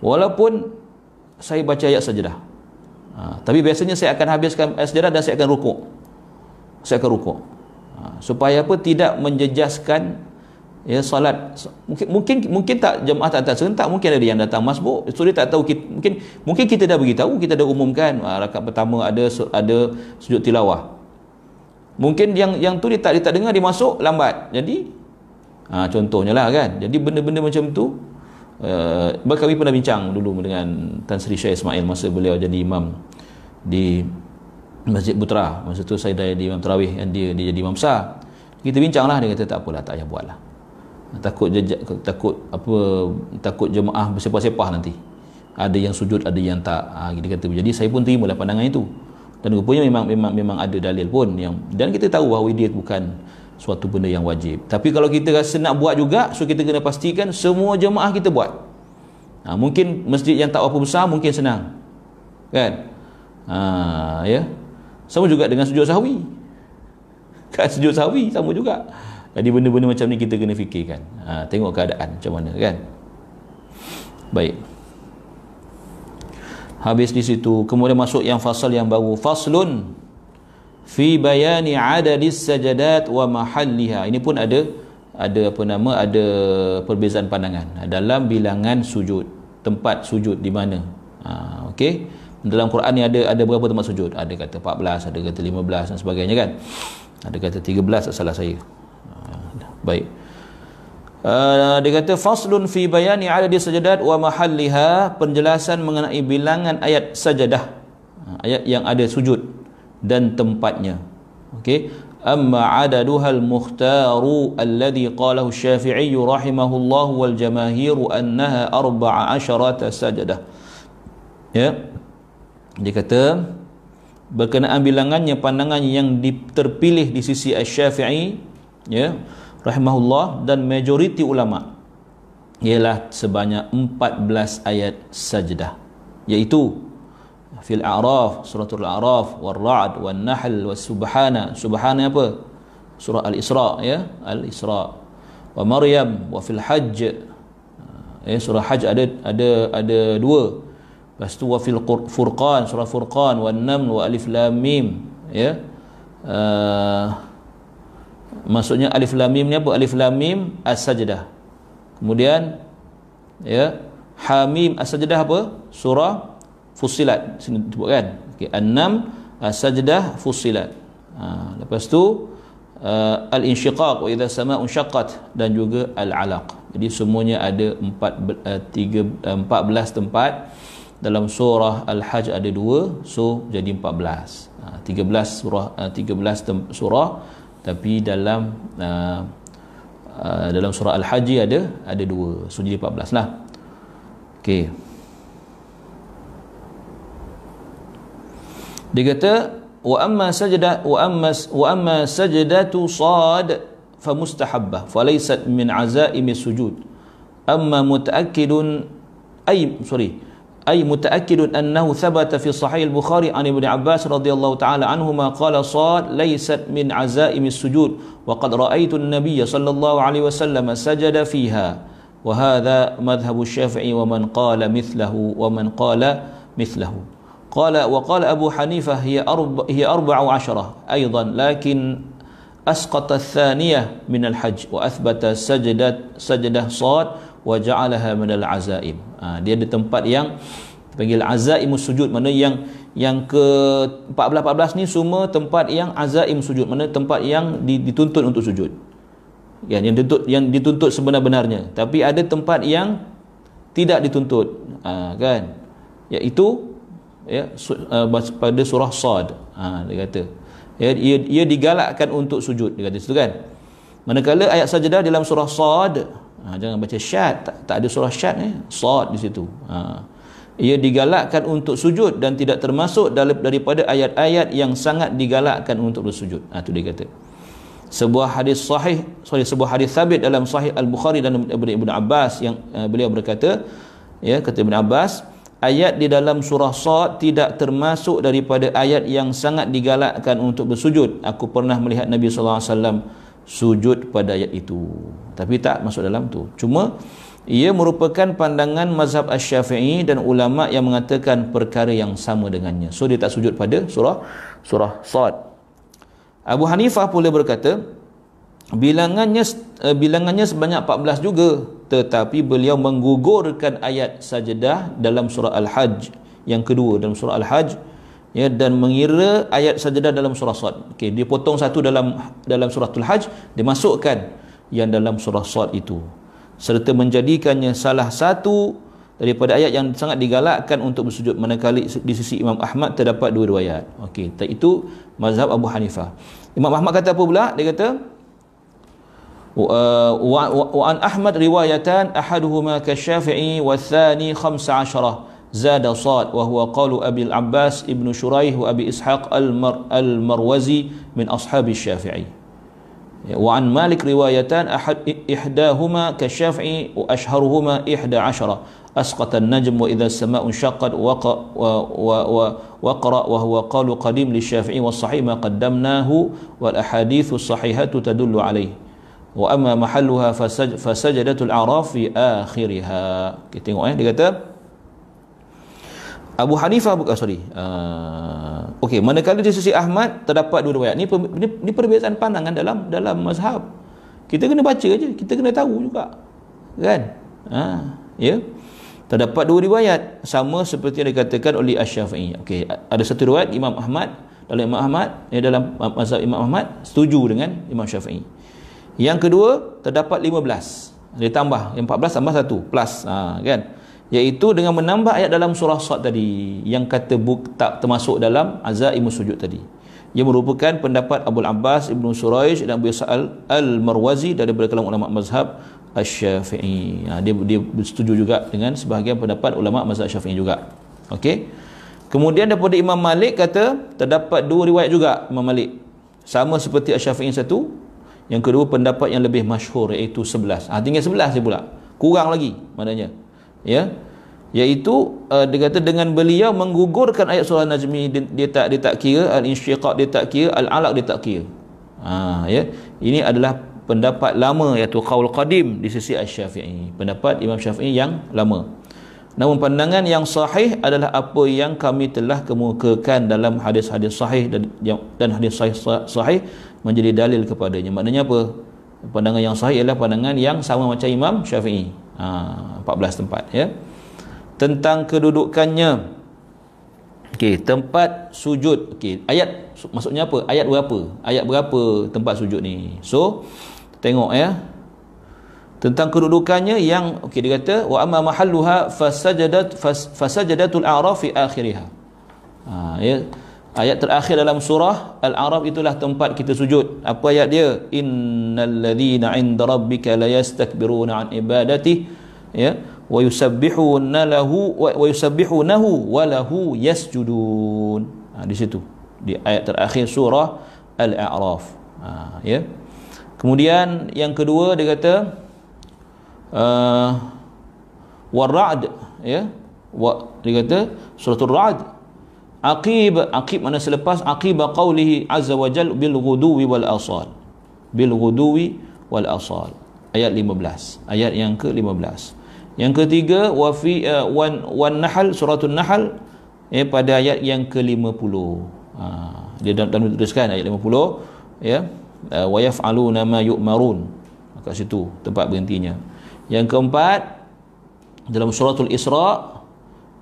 walaupun saya baca ayat sajdah, tapi biasanya saya akan habiskan sajdah dan saya akan rukuk. Supaya apa? Tidak menjejaskan salat. Mungkin tak jemaah tak serentak, mungkin ada yang datang masbuk, so dia tak tahu. Mungkin kita dah beritahu, kita dah umumkan rakaat pertama ada sujud tilawah. Mungkin yang tu dia tak dengar, dia masuk lambat. Jadi contohnya lah kan. Jadi benda-benda macam tu kami pernah bincang dulu dengan Tan Sri Syekh Ismail masa beliau jadi imam di Masjid Putra. Masa tu saya dah jadi imam tarawih, dia jadi imam besar. Kita bincang lah, dia kata tak apalah, tak payah buat lah, takut jemaah bersepah-sepah nanti, ada yang sujud ada yang tak, dia kata. Jadi saya pun terimalah pandangan itu, dan rupanya memang ada dalil pun dan kita tahu bahawa dia bukan suatu benda yang wajib. Tapi kalau kita rasa nak buat juga, so kita kena pastikan semua jemaah kita buat. Mungkin masjid yang tak apa besar mungkin senang kan, sama juga dengan sujud sahwi kan, sujud sahwi sama juga. Jadi benda-benda macam ni kita kena fikirkan, tengok keadaan macam mana kan. Baik, habis di situ. Kemudian masuk yang fasal yang baru, faslun fi bayani adadis sajadat wa mahalliha. Ini pun ada perbezaan pandangan dalam bilangan sujud, tempat sujud di mana. Okey, dalam Quran ni ada berapa tempat sujud? Ada kata 14, ada kata 15 dan sebagainya kan. Ada kata 13, salah saya. Baik. Dia kata faslun fi bayani adadi sajadat wa mahalliha, penjelasan mengenai bilangan ayat sajadah, ayat yang ada sujud dan tempatnya. Okey. Amma adaduha al-mukhtaru alladhi qalahu Syafi'i rahimahullah wal jamaahiru annaha 14 sajadah. Dia kata berkenaan bilangannya, pandangan yang terpilih di sisi Asy-Syafi'i rahimahullah dan majoriti ulama ialah sebanyak 14 ayat sajdah, iaitu fil A'raf, suratul A'raf, wal Ra'd, wal Nahl, was Subhana. Subhana apa? Surah Al-Isra, ya, Al-Isra. Wa Maryam, wa fil Hajj. Surah Hajj ada dua. Lepas tu wa fil Furqan, surah Furqan, wan Naml, wa Alif Lam Mim, ya. Maksudnya Alif Lam Mim ni apa? Alif Lam Mim As-Sajdah. Kemudian ya, Hamim As-Sajdah apa? Surah Fussilat. Sini sebut kan. Okey, An-Naml, As-Sajdah, Fussilat. Lepas tu Al-Insyiqaq, wa idza samaa'un syaqqat, dan juga Al-Alaq. Jadi semuanya ada 14 tempat. Dalam surah Al-Hajj ada 2, so jadi 14. 13 surah, tapi dalam surah Al-Hajj ada 2, so jadi 14 lah. Okey. Dia kata wa amma sajdatu sad fa mustahabbah fa laysat min azaimi sujud. Amma mutaakkidun أي متأكد أنه ثبت في صحيح البخاري عن ابن عباس رضي الله تعالى عنهما قال صاد ليست من عزائم السجود وقد رأيت النبي صلى الله عليه وسلم سجد فيها وهذا مذهب الشافعي ومن قال مثله وقال أبو حنيفة هي 14 أيضا لكن أسقط الثانية من الحج وأثبت سجدة صاد waja'alaha minal azaim. Dia ada tempat yang dipanggil azaimus sujud, mana yang ke 14 ni semua tempat yang azaim sujud, mana tempat yang dituntut untuk sujud. Yang dituntut sebenar-benarnya. Tapi ada tempat yang tidak dituntut. Kan? Iaitu pada surah Sad. Dia kata ia digalakkan untuk sujud, dia kata situ kan. Manakala ayat sajdah dalam surah Sad, jangan baca syad, tak ada surah syad ni, sad di situ. Ia digalakkan untuk sujud dan tidak termasuk daripada ayat-ayat yang sangat digalakkan untuk bersujud. Tu dia kata. Sebuah hadis sabit dalam Sahih Al-Bukhari dan Ibn Abbas yang beliau berkata, ya, kata Ibn Abbas, ayat di dalam surah Sad tidak termasuk daripada ayat yang sangat digalakkan untuk bersujud. Aku pernah melihat Nabi sallallahu alaihi wasallam sujud pada ayat itu, tapi tak masuk dalam tu. Cuma ia merupakan pandangan mazhab Asy-Syafi'i dan ulama yang mengatakan perkara yang sama dengannya. So dia tak sujud pada surah Sad. Abu Hanifah pula berkata bilangannya sebanyak 14 juga, tetapi beliau menggugurkan ayat sajdah dalam surah Al-Hajj yang kedua, dalam surah Al-Hajj, ya, dan mengira ayat sajdah dalam surah Sad. Okey, dia potong satu dalam suratul Hajj, dia masukkan yang dalam surah Sad itu, serta menjadikannya salah satu daripada ayat yang sangat digalakkan untuk bersujud, manakala di sisi Imam Ahmad terdapat 2 riwayat. Okey, itu mazhab Abu Hanifah. Imam Ahmad kata apa pula? Dia kata wa an Ahmad riwayatan ahaduhuma kasy-Syafi'i wa tsani 15 زاد صاد وهو قول أبي العباس ابن شريح وأبي إسحاق المروزي من أصحاب الشافعي. وعن مالك روايتان إحداهما كالشافعي وأشهرهما 11 أسقط النجم وإذا السماء انشقت وقرأ وهو قول قديم للشافعي والصحيح ما قدمناه والأحاديث الصحيحة تدل عليه. وأما محلها فسجدة الأعراف في آخرها. Kita tengok dia kata Abu Hanifah okey, manakala di sisi Ahmad terdapat 2 riwayat. Ni perbezaan pandangan dalam mazhab. Kita kena baca aja, kita kena tahu juga. Kan? Ya. Terdapat 2 riwayat sama seperti yang dikatakan oleh Asy-Syafi'i. Okey, ada satu riwayat Imam Ahmad, dalam mazhab Imam Ahmad setuju dengan Imam Syafi'i. Yang kedua terdapat 15. Dia tambah, yang 14 tambah 1 plus, kan? Iaitu dengan menambah ayat dalam surah Sad tadi yang kata tak termasuk dalam azaimus sujud tadi. Ia merupakan pendapat Abu Abbas Ibnu Suraish dan Abu Sa'al Al-Marwazi daripada kalangan ulama mazhab Asy-Syafi'i. Dia setuju juga dengan sebahagian pendapat ulama mazhab Syafi'i juga. Okey. Kemudian daripada Imam Malik kata terdapat 2 riwayat juga Imam Malik. Sama seperti Asy-Syafi'i satu. Yang kedua pendapat yang lebih masyhur iaitu 11. Tinggal 11 je pula. Kurang lagi maknanya. Ya. Iaitu dia kata dengan beliau menggugurkan ayat surah Najmi, dia tak kira, Al-Insyiqaq dia tak kira, Al-Alaq dia tak kira. Ya, ini adalah pendapat lama, iaitu qaul qadim di sisi Asy-Syafi'i, pendapat Imam Syafi'i yang lama. Namun pandangan yang sahih adalah apa yang kami telah kemukakan dalam hadis-hadis sahih dan hadis sahih menjadi dalil kepadanya. Maknanya apa? Pandangan yang sahih ialah pandangan yang sama macam Imam Syafi'i. 14 tempat, ya. Tentang kedudukannya. Okey, tempat sujud. Okey, ayat maksudnya apa? Ayat berapa? Ayat berapa tempat sujud ni? So, tengok ya. Tentang kedudukannya yang dia kata wa amma mahalluha fasajadatul a'raf fi akhiriha. Ya, ayat terakhir dalam surah Al-A'raf itulah tempat kita sujud. Apa ayat dia? Innal ladzina 'inda rabbika la yastakbiruna 'an ibadati, ya, wa yusabbihunahu wa lahu yasjudun. Di situ, di ayat terakhir surah Al-A'raf. Ya. Kemudian yang kedua dia kata War-Ra'd, ya. Dia kata suratul Ra'd, aqib mana selepas aqiba qaulihi azza wa jalla bil ghuduwi wal asal. Bil ghuduwi wal asal. Ayat 15. Ayat yang ke-15. Yang ketiga wa fi wan nahl, suratul Nahl, ya, pada ayat yang ke-50. Dia dalam tuliskan ayat 50, ya, wa yaf'aluna ma yu'marun. Kat situ tempat berhentinya. Yang keempat dalam suratul Isra,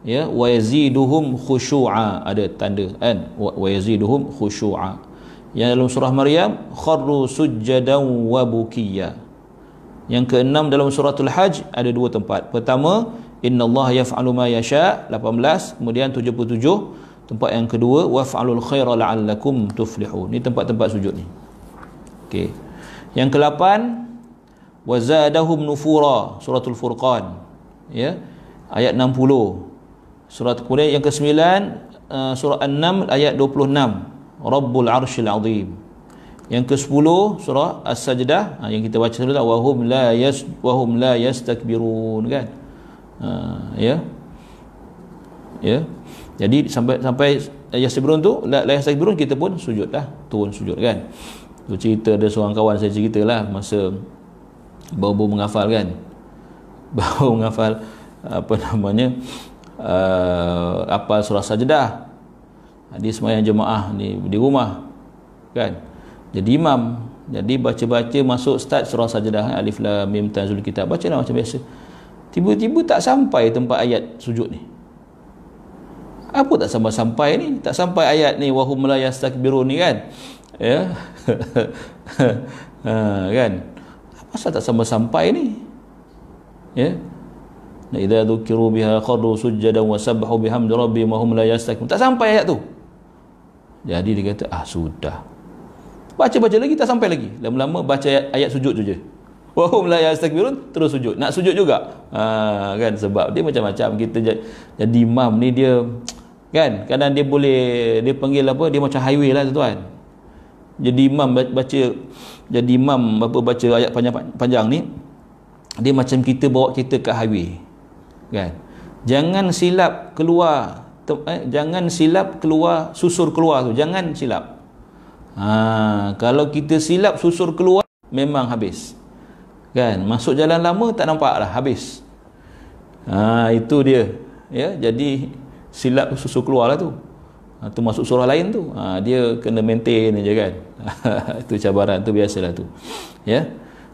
ya, wa yaziduhum khusyu'a, ada tanda kan, wa yaziduhum khusyu'a. Yang dalam surah Maryam kharru sujjadan wa bukiya. Yang keenam dalam suratul Hajj ada dua tempat. Pertama, innallaha yaf'alu ma yasha, 18, kemudian 77. Tempat yang kedua, waf'alul khaira la'allakum tuflihun. Ni tempat-tempat sujud ni. Okey. Yang ke-8, wazadahum nufura, suratul Furqan, ya, ayat 60. Kemudian yang ke-9, surah An-Naml ayat 26, Rabbul Arsyil Azim. Yang ke-10 surah As-Sajdah, yang kita baca dulu, wahum la yastakbirun, kan. Ya. Ya. Jadi sampai yastakbirun tu, la yastakbirun, kita pun sujudlah, turun sujud, kan. Tu cerita ada seorang kawan saya ceritalah masa baru menghafal, kan. Baru menghafal apa namanya, hafal surah Sajdah. Dia sembahyang jemaah di rumah, kan. Jadi imam, jadi baca-baca masuk start surah Sajdah, alif lam mim tanzil kitab, bacalah macam biasa. Tiba-tiba tak sampai tempat ayat sujud ni. Apa tak sampai ni? Tak sampai ayat ni wahum la yastakbirun ni, kan. Ya. Kan. Pasal tak sampai ni, ya. Idza dzukiru biha kharru sujjadan wa sabbahu bihamdi rabbihim wa hum la yastakbirun. Tak sampai ayat tu. Jadi dia kata, sudah. Baca lagi tak sampai lagi. Lama-lama baca ayat sujud tu je. Wa hum la yastakbirun, terus sujud. Nak sujud juga. Kan, sebab dia macam-macam. Kita jadi imam ni dia, kan, kadang dia boleh, dia panggil apa, dia macam highway lah, tuan. Jadi imam jadi imam baca ayat panjang ni, dia macam kita bawa kereta kat highway, kan. Jangan silap keluar susur keluar tu, jangan silap. Kalau kita silap susur keluar, memang habis, kan. Masuk jalan lama tak nampak lah, habis. Itu dia, ya. Jadi silap susur keluar lah tu. Tu masuk surah lain tu, dia kena maintain je, kan. Itu cabaran tu, biasalah tu, ya.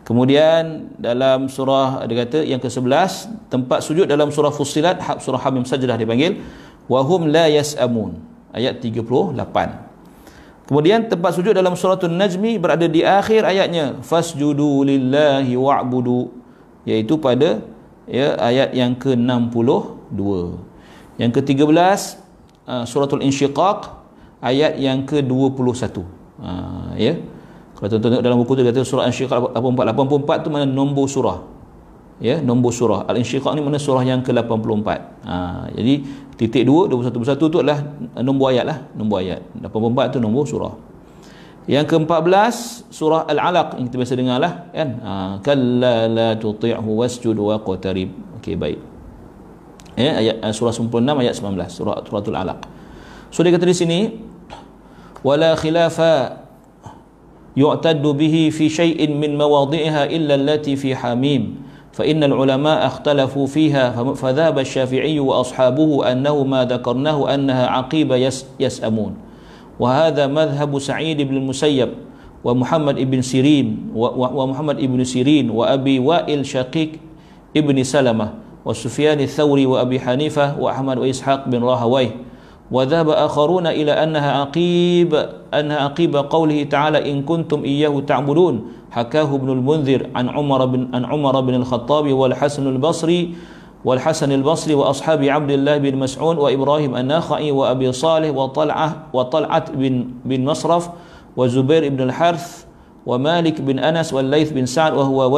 Kemudian dalam surah, dia kata yang ke-11, tempat sujud dalam surah Fussilat, surah Hamim Sajdah dipanggil wahum la yas'amun, ayat 38. Kemudian tempat sujud dalam suratul Najmi berada di akhir ayatnya, fasjudu lillahi wa'budu, iaitu pada, ya, ayat yang ke-62. Yang ke-13 suratul Insyiqaq, ayat yang ke-21. Ya. Kalau tuan-tuan tengok dalam buku tu, dia kata surah Insyiqaq 84 tu mana nombor surah, ya, nombor surah. Al-Insyiqaq ni mana surah yang ke-84. Jadi titik 2, 21 tu adalah nombor ayat lah, nombor ayat. 84 tu nombor surah. Yang ke-14 surah Al-Alaq yang kita biasa dengar lah, kan. Kalla la tuti'hu wasjud waqtarib. Okey, baik. Ya, ayat surah 96 ayat 19, suratul Alaq. So dia kata di sini wala khilafa yu'taddu bihi fi syai'in min mawadhi'iha illa allati fi hamim فإن العلماء اختلفوا فيها فذهب الشافعي وأصحابه أنه ما ذكرناه أنها عقيبة يسأمون وهذا مذهب سعيد بن المسيب ومحمد بن سيرين ومحمد بن سيرين وأبي وائل شقيق ابن سلمة وسفيان الثوري وأبي حنيفة وأحمد وإسحاق بن راهويه وذهب آخرون إلى أنها عقيب قوله تعالى إن كنتم إياه تعبدون حكاه ابن المنذر عن عمر بن الخطاب والحسن البصري وأصحاب عبد الله بن مسعود وإبراهيم النخعي وأبي صالح وطلعة بن مصرف وزبير بن الحارث ومالك بن أنس والليث بن سعد وهو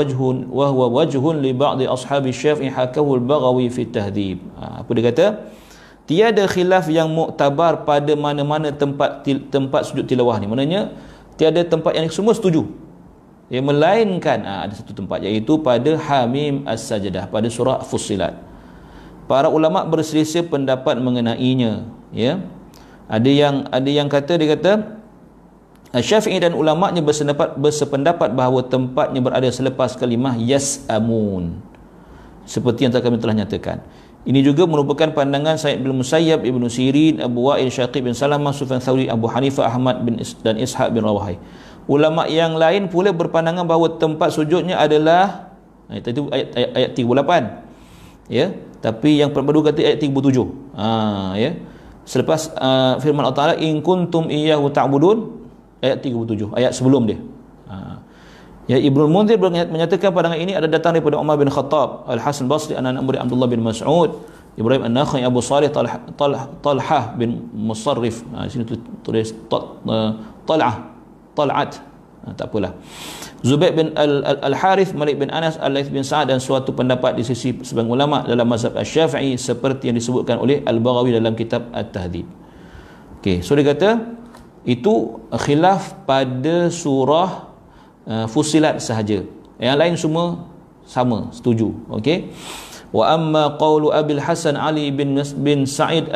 وجه لبعض أصحاب الشافعي حكاه البغوي في التهذيب. Apa dia kata? Tiada khilaf yang muktabar pada mana-mana tempat sujud tilawah ni. Maknanya tiada tempat yang semua setuju. Yang melainkan ada satu tempat, iaitu pada Hamim As-Sajdah, pada surah Fussilat. Para ulama berselisih pendapat mengenainya, ya. Ada yang kata, dia kata Syafi'i dan ulama'nya bersependapat bahawa tempatnya berada selepas kalimah yas'amun, seperti yang kami telah nyatakan. Ini juga merupakan pandangan Sa'id bin Musayyab, Ibnu Sirin, Abu Wa'il Syaqib bin Salamah, Sufyan Thawri, Abu Hanifah, Ahmad dan Ishaq bin Rawahai. Ulama yang lain pula berpandangan bahawa tempat sujudnya adalah itu ayat 38, ya. Tapi yang pertama kata ayat 37, ya. Selepas firman Allah Taala in kuntum iyyahu ta'budun, ayat 37, ayat sebelum dia. Ya, Ibnu Munzir menyatakan pandangan ini ada datang daripada Umar bin Khattab, Al-Hasan Basri, anak murid Abdullah bin Mas'ud, Ibrahim An-Nakhai, Abu Salih, Talhah bin Musarrif. Sini tulis Tal'at, tak apalah. Zubair bin Al-Harith, Malik bin Anas, Al-Laith bin Sa'ad, dan suatu pendapat di sisi sebagian ulama dalam mazhab Asy-Syafi'i seperti yang disebutkan oleh Al-Baghawi dalam kitab At-Tahdhib. Okey, so dia kata itu khilaf pada surah Fussilat sahaja. Yang lain semua sama, setuju. Okey. Wa amma qawlu Abil Hasan Ali bin Sa'id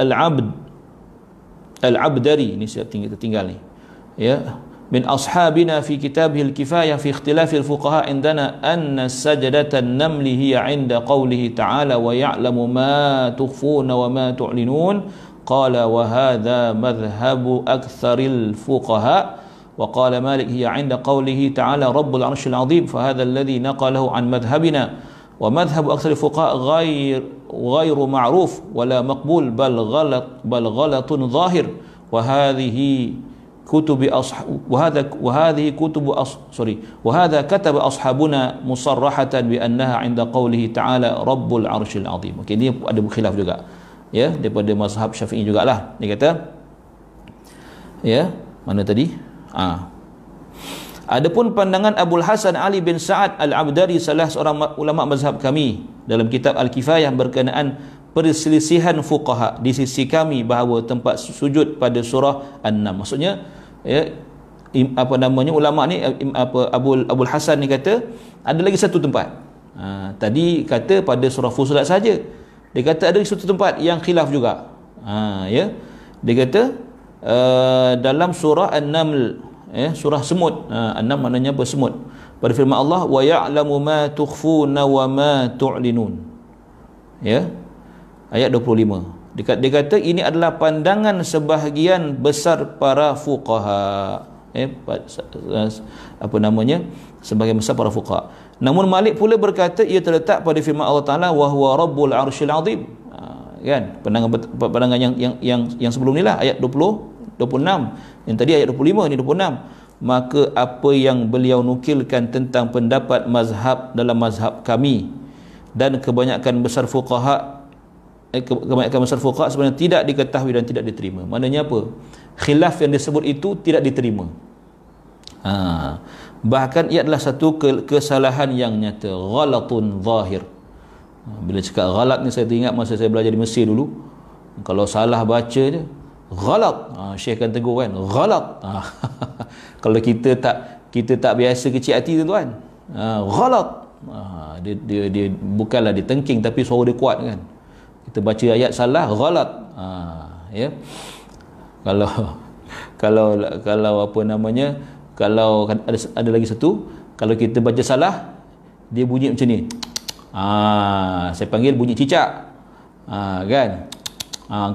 Al-Abdari, ini saya tinggal ni, ya, min ashabina fi kitabihil kifayah fi ikhtilafil fuqaha indana anna sajdatan namli hiya inda qawlihi ta'ala wa ya'lamu ma tukhfuna wa ma tu'linun qala wa hadha madhhabu aktsaril fuqaha wa qala Malik hiya inda qawlihi ta'ala rabbul arshil azim fa hadha alladhi naqalahu an madhhabina wa madhhabu aktsaril fuqaha ghairu ma'ruf wala maqbul bal ghalatun zahir wa hadhihi وهذا كتب أصحابنا مصرحة بأنها عند قوله تعالى رب العرش العظيم. Okey, ini ada khilaf juga, ya, daripada mazhab Syafi'i jugalah. Dia kata, ya, mana tadi? Adapun pandangan Abul Hasan Ali bin Sa'ad Al-Abdari, salah seorang ulama mazhab kami, dalam kitab Al-Kifayah berkenaan perselisihan fuqaha di sisi kami bahawa tempat sujud pada surah An-Nam. Maksudnya, ya, ulama ni, Abul Hasan ni kata ada lagi satu tempat. Tadi kata pada surah Fussilat saja. Dia kata ada satu tempat yang khilaf juga. Ya. Dia kata dalam surah An-Naml, ya, surah semut. An-Nam maknanya apa? Semut. Pada firman Allah wa ya'lamu ma tukhfuna wa ma tu'linun. Ya. Ayat 25. Dia kata ini adalah pandangan sebahagian besar para fuqaha. Sebagian besar para fuqaha. Namun Malik pula berkata ia terletak pada firman Allah Taala wa huwa rabbul arsyil azim. Kan? Pandangan yang sebelum ni lah, ayat 26. Yang tadi ayat 25, ni 26. Maka apa yang beliau nukilkan tentang pendapat mazhab dalam mazhab kami dan kebanyakan besar fuqaha sebenarnya tidak diketahui dan tidak diterima. Maknanya apa? Khilaf yang disebut itu tidak diterima. Bahkan ia adalah satu kesalahan yang nyata, ghalatun zahir. Bila cakap ghalat ni, saya teringat masa saya belajar di Mesir dulu, kalau salah baca je ghalat, Syekh akan tegur kan, ghalat. Kalau kita tak biasa kecil hati tuan, ghalat. Dia bukanlah dia tengking, tapi suara dia kuat kan. Kita baca ayat salah, ghalat. Ya. Kalau kalau apa namanya, kalau ada lagi satu, kalau kita baca salah, dia bunyi macam ni. Saya panggil bunyi cicak. Kan?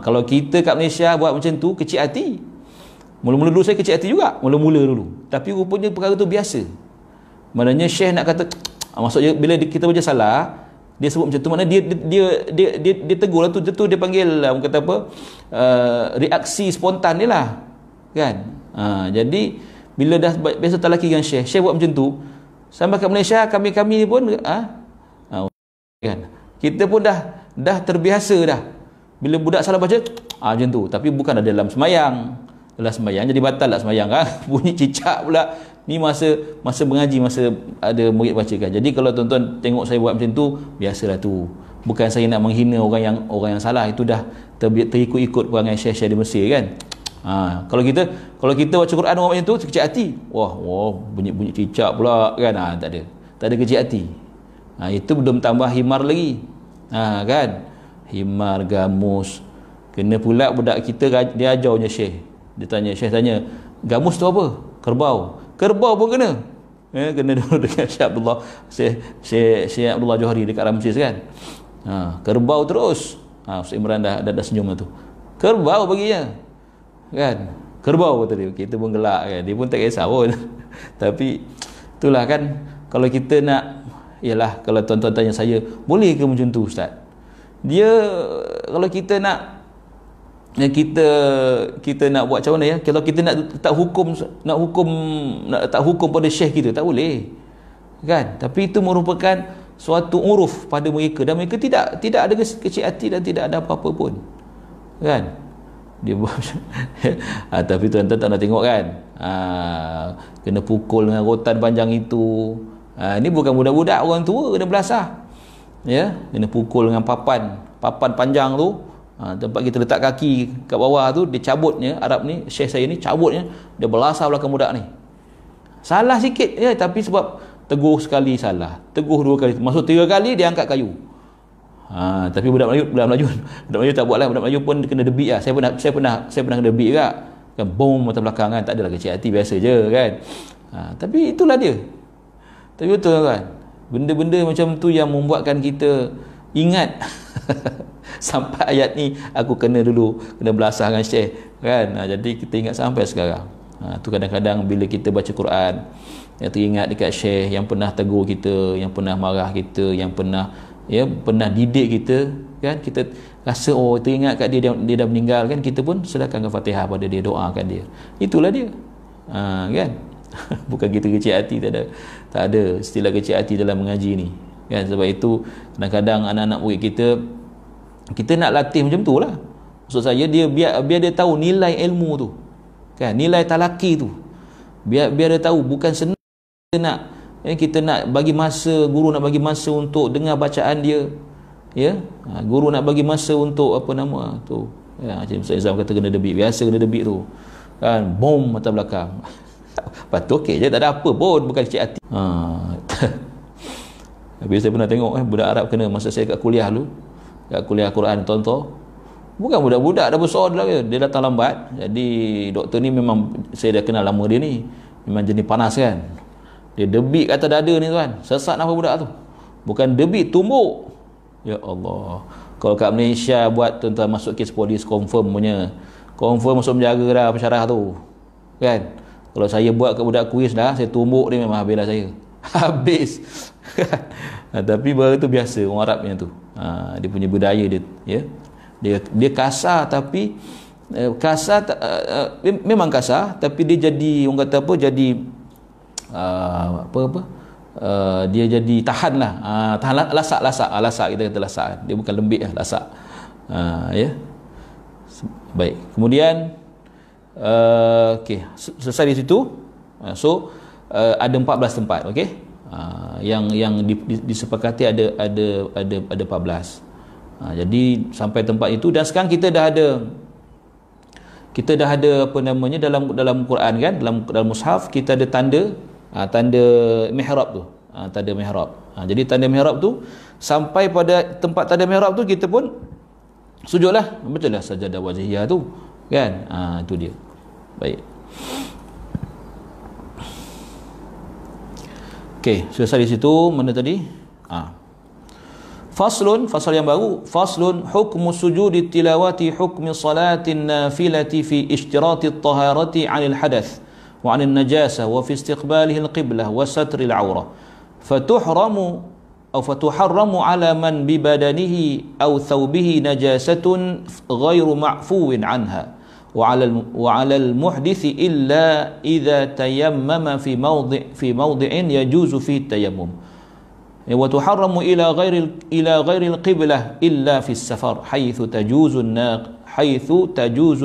Kalau kita kat Malaysia buat macam tu, kecil hati. Mula-mula dulu saya kecil hati juga, mula-mula dulu. Tapi rupanya perkara tu biasa. Maknanya Syekh nak kata, maksudnya bila kita baca salah, dia sebut macam tu, maknanya dia tegur lah tu, dia panggil orang kata apa, reaksi spontan dia lah, kan. Jadi bila dah biasa talaki dengan Syekh buat macam tu, sampai kat Malaysia kami pun kan, kita pun dah terbiasa dah. Bila budak salah baca macam tu, tapi bukan dalam semayang. Dalam semayang jadi batal tak semayang kan. Bunyi cicak pula. Ni masa mengaji, masa ada murid bacakan. Jadi kalau tuan-tuan tengok saya buat macam tu, biasalah tu. Bukan saya nak menghina orang yang salah, itu dah terikut-ikut perangai syekh-syekh di Mesir kan. Kalau kita baca Quran orang macam tu, kecil hati. Wah, bunyi cicak pula kan. Tak ada kecil hati. Itu belum tambah himar lagi. Kan? Himar, gamus. Kena pula budak kita, dia ajarnya syekh. Syekh tanya, gamus tu apa? Kerbau pun kena. Kena dulu dengan Syekh Abdullah Johari dekat Ramsis kan. Kerbau terus. Ustaz Imran dah senyum tu. Kerbau baginya. Kan? Kerbau kata dia. Kita pun gelak kan. Dia pun tak kisah pun. Tapi itulah kan, kalau kita nak, ialah kalau tuan-tuan tanya saya, boleh ke macam tu Ustaz? Dia kalau kita nak buat macam mana ya? Kalau kita nak letak hukum pada syekh kita, tak boleh. Kan? Tapi itu merupakan suatu uruf pada mereka, dan mereka tidak ada kecil hati dan tidak ada apa-apa pun. Kan? Dia buat tapi tuan-tuan tak nak tengok kan? Kena pukul dengan rotan panjang itu. Ini bukan budak-budak, orang tua kena belasah. Ya, kena pukul dengan papan panjang tu. Tempat kita letak kaki kat bawah tu, dia cabutnya, Arab ni, syekh saya ni cabutnya, dia belasah belakang budak ni. Salah sikit ya, tapi sebab teguh sekali salah, teguh dua kali, masuk 3 kali dia angkat kayu. Tapi budak Melayu tak buat lah. Budak Melayu pun kena debit lah. Saya pernah kena debit juga kan, bom mata belakang kan. Tak adalah kecil hati, biasa je kan. Tapi itulah dia. Tapi betul kan, benda-benda macam tu yang membuatkan kita ingat sampai ayat ni aku kena belasah dengan syekh kan. Jadi kita ingat sampai sekarang. Tu kadang-kadang bila kita baca Quran, yang teringat dekat syekh yang pernah tegur kita, yang pernah marah kita, yang pernah didik kita kan. Kita rasa teringat kat dia dah meninggal kan, kita pun sedekahkan Fatihah pada dia, doakan dia. Itulah dia. Kan. Bukan kita kecil hati, tak ada istilah kecil hati dalam mengaji ni kan. Sebab itu kadang-kadang anak-anak murid kita nak latih macam tu lah. Maksud saya, dia biar dia tahu nilai ilmu tu kan, nilai talaki tu. Biar dia tahu bukan senang kita nak bagi masa, guru nak bagi masa untuk dengar bacaan dia ya. Guru nak bagi masa untuk apa nama tu ya, macam Ustaz Izam kata kena debit, biasa kena debit tu kan, bom mata belakang. Lepas tu okey je, tak ada apa pun, bukan kecil hati. Habis saya pernah tengok budak Arab kena, masa saya kat kuliah dulu, kat kuliah Quran tonton, bukan budak-budak dah besar dah, dia datang lambat. Jadi doktor ni memang saya dah kenal lama dia ni, memang jenis panas kan. Dia debit kat atas dada ni tuan, sesak nafas budak tu. Bukan debit, tumbuk. Ya Allah, kalau kat Malaysia buat tuan-tuan masuk kes polis, confirm masuk penjara dah pensyarah tu kan. Kalau saya buat kat budak kuis dah, saya tumbuk dia, memang habislah saya. Habis. Tapi baru tu biasa orang Arab yang tu. Dia punya budaya dia ya. Dia kasar, tapi memang kasar, tapi dia jadi orang kata apa, jadi dia jadi tahan lah. Tahan lasak kita kata lasak. Dia bukan lembik lah, lasak. Ya. Baik. Kemudian okey, selesai di situ. So ada 14 tempat, okey. Yang disepakati ada 14. Jadi sampai tempat itu, dan sekarang kita dah ada apa namanya, dalam Quran kan, dalam mushaf kita ada tanda mihrab tu. Tanda mihrab. Jadi tanda mihrab tu, sampai pada tempat tanda mihrab tu kita pun sujudlah, betul lah sajadah wajhiyah tu kan. Itu dia. Baik. Okey, selesai di situ. Mana tadi? Faslun, fasal yang baru. Faslun hukmu sujudi tilawati hukmi salatin nafilati fi ishtirati at-taharati 'anil hadath wa 'anil najasah wa fi istiqbalihi al-qiblah wa satri al-'awrah. Fatuharramu 'ala man bi badanihi aw thawbihi najasatun ghairu ma'fuwin 'anha wa 'ala al-muhdithi illa idza tayammama fi mawdi'in yajuzu fihi at-tayammum. Wa tuharramu ila ghairi al-qiblah illa fi as-safar haythu tajuzu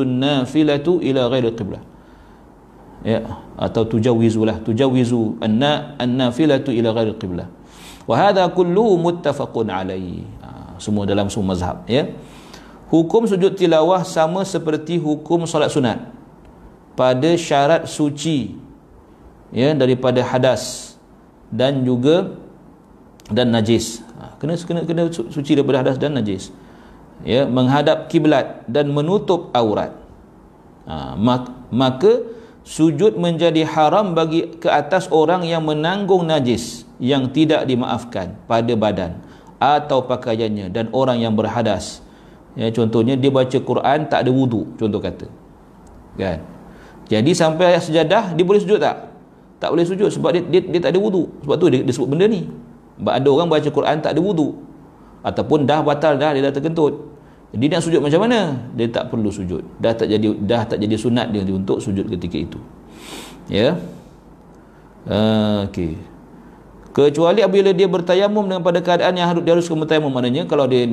an-nafilatu ila ghairi al-qiblah. Ya, atau tujawizu an-nafilatu ila ghairi al-qiblah. Wa hadha kulluhu muttafaqun alaihi. Semua dalam semua mazhab, ya. Hukum sujud tilawah sama seperti hukum solat sunat pada syarat suci, ya, daripada hadas dan juga najis. Kena suci daripada hadas dan najis, ya, menghadap kiblat dan menutup aurat. Maka sujud menjadi haram bagi ke atas orang yang menanggung najis yang tidak dimaafkan pada badan atau pakaiannya dan orang yang berhadas. Ya, contohnya dia baca Quran tak ada wudu, contoh kata. Kan? Jadi sampai ayat sejadah dia boleh sujud tak? Tak boleh sujud sebab dia tak ada wudu. Sebab tu dia sebut benda ni. Ada orang baca Quran tak ada wudu ataupun dah batal dah, dia dah terkentut. Jadi nak sujud macam mana? Dia tak perlu sujud. Dah tak jadi sunat dia untuk sujud ketika itu. Ya. Okey. Kecuali apabila dia bertayamum dengan pada keadaan yang dia harus bertayamum, maknanya kalau dia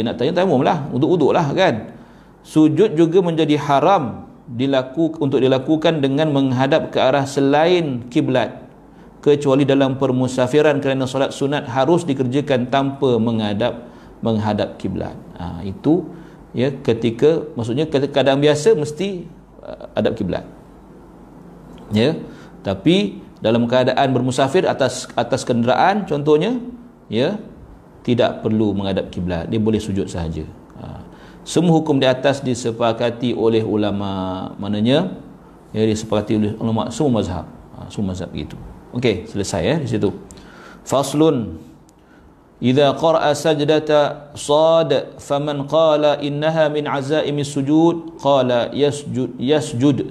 nak tayamum lah, untuk wuduk lah kan. Sujud juga menjadi haram untuk dilakukan dengan menghadap ke arah selain kiblat, kecuali dalam permusafiran kerana solat sunat harus dikerjakan tanpa menghadap kiblat. Itu, ya, maksudnya keadaan biasa mesti hadap kiblat, ya. Tapi dalam keadaan bermusafir atas kenderaan contohnya, ya, tidak perlu menghadap kiblat, dia boleh sujud sahaja. Semua hukum di atas disepakati oleh ulama, maknanya, ya, disepakati oleh ulama semua mazhab, begitu. Okey, selesai, ya, di situ. Faslun idza qara'a sajdata sad faman qala innaha min azaimi sujud qala yasjud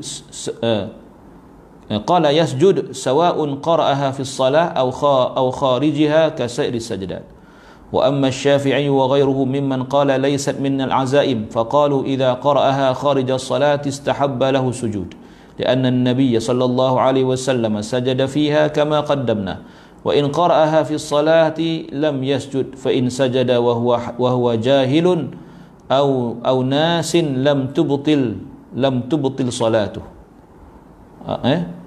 sawa'un qara'aha fi as-salah aw kharijiha ka sa'iri sajdat. Wa amma asy-Syafi'i wa ghayruhu mimman qala laysat min al-azaim faqalu idza qara'aha kharij as-salati istahabba lahu sujud li'anna an-nabiy sallallahu alaihi wasallam sajada fiha kama qaddamna wa in qara'aha fi as-salati lam yasjud fa in sajada wa huwa jahilun aw nasin lam tubtil salatuh,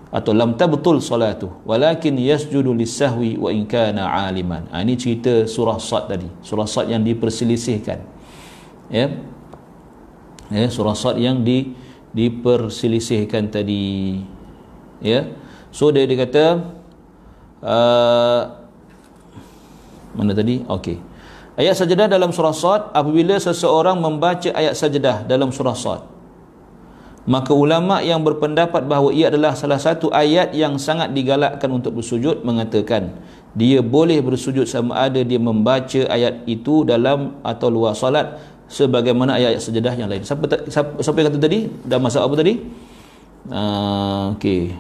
atau lam tabtul salatuh walakin yasjudu lis-sahwi wa in kana aliman. Ini cerita surah Sad tadi, surah Sad yang diperselisihkan, ya, surah Sad yang diperselisihkan tadi, ya. So dia kata mana tadi? Okey, ayat sajadah dalam surah Sad. Apabila seseorang membaca ayat sajadah dalam surah Sad, maka ulama yang berpendapat bahawa ia adalah salah satu ayat yang sangat digalakkan untuk bersujud mengatakan dia boleh bersujud sama ada dia membaca ayat itu dalam atau luar salat sebagaimana ayat-ayat sajadah yang lain. Siapa yang kata tadi? Dah mazhab apa tadi? Okey.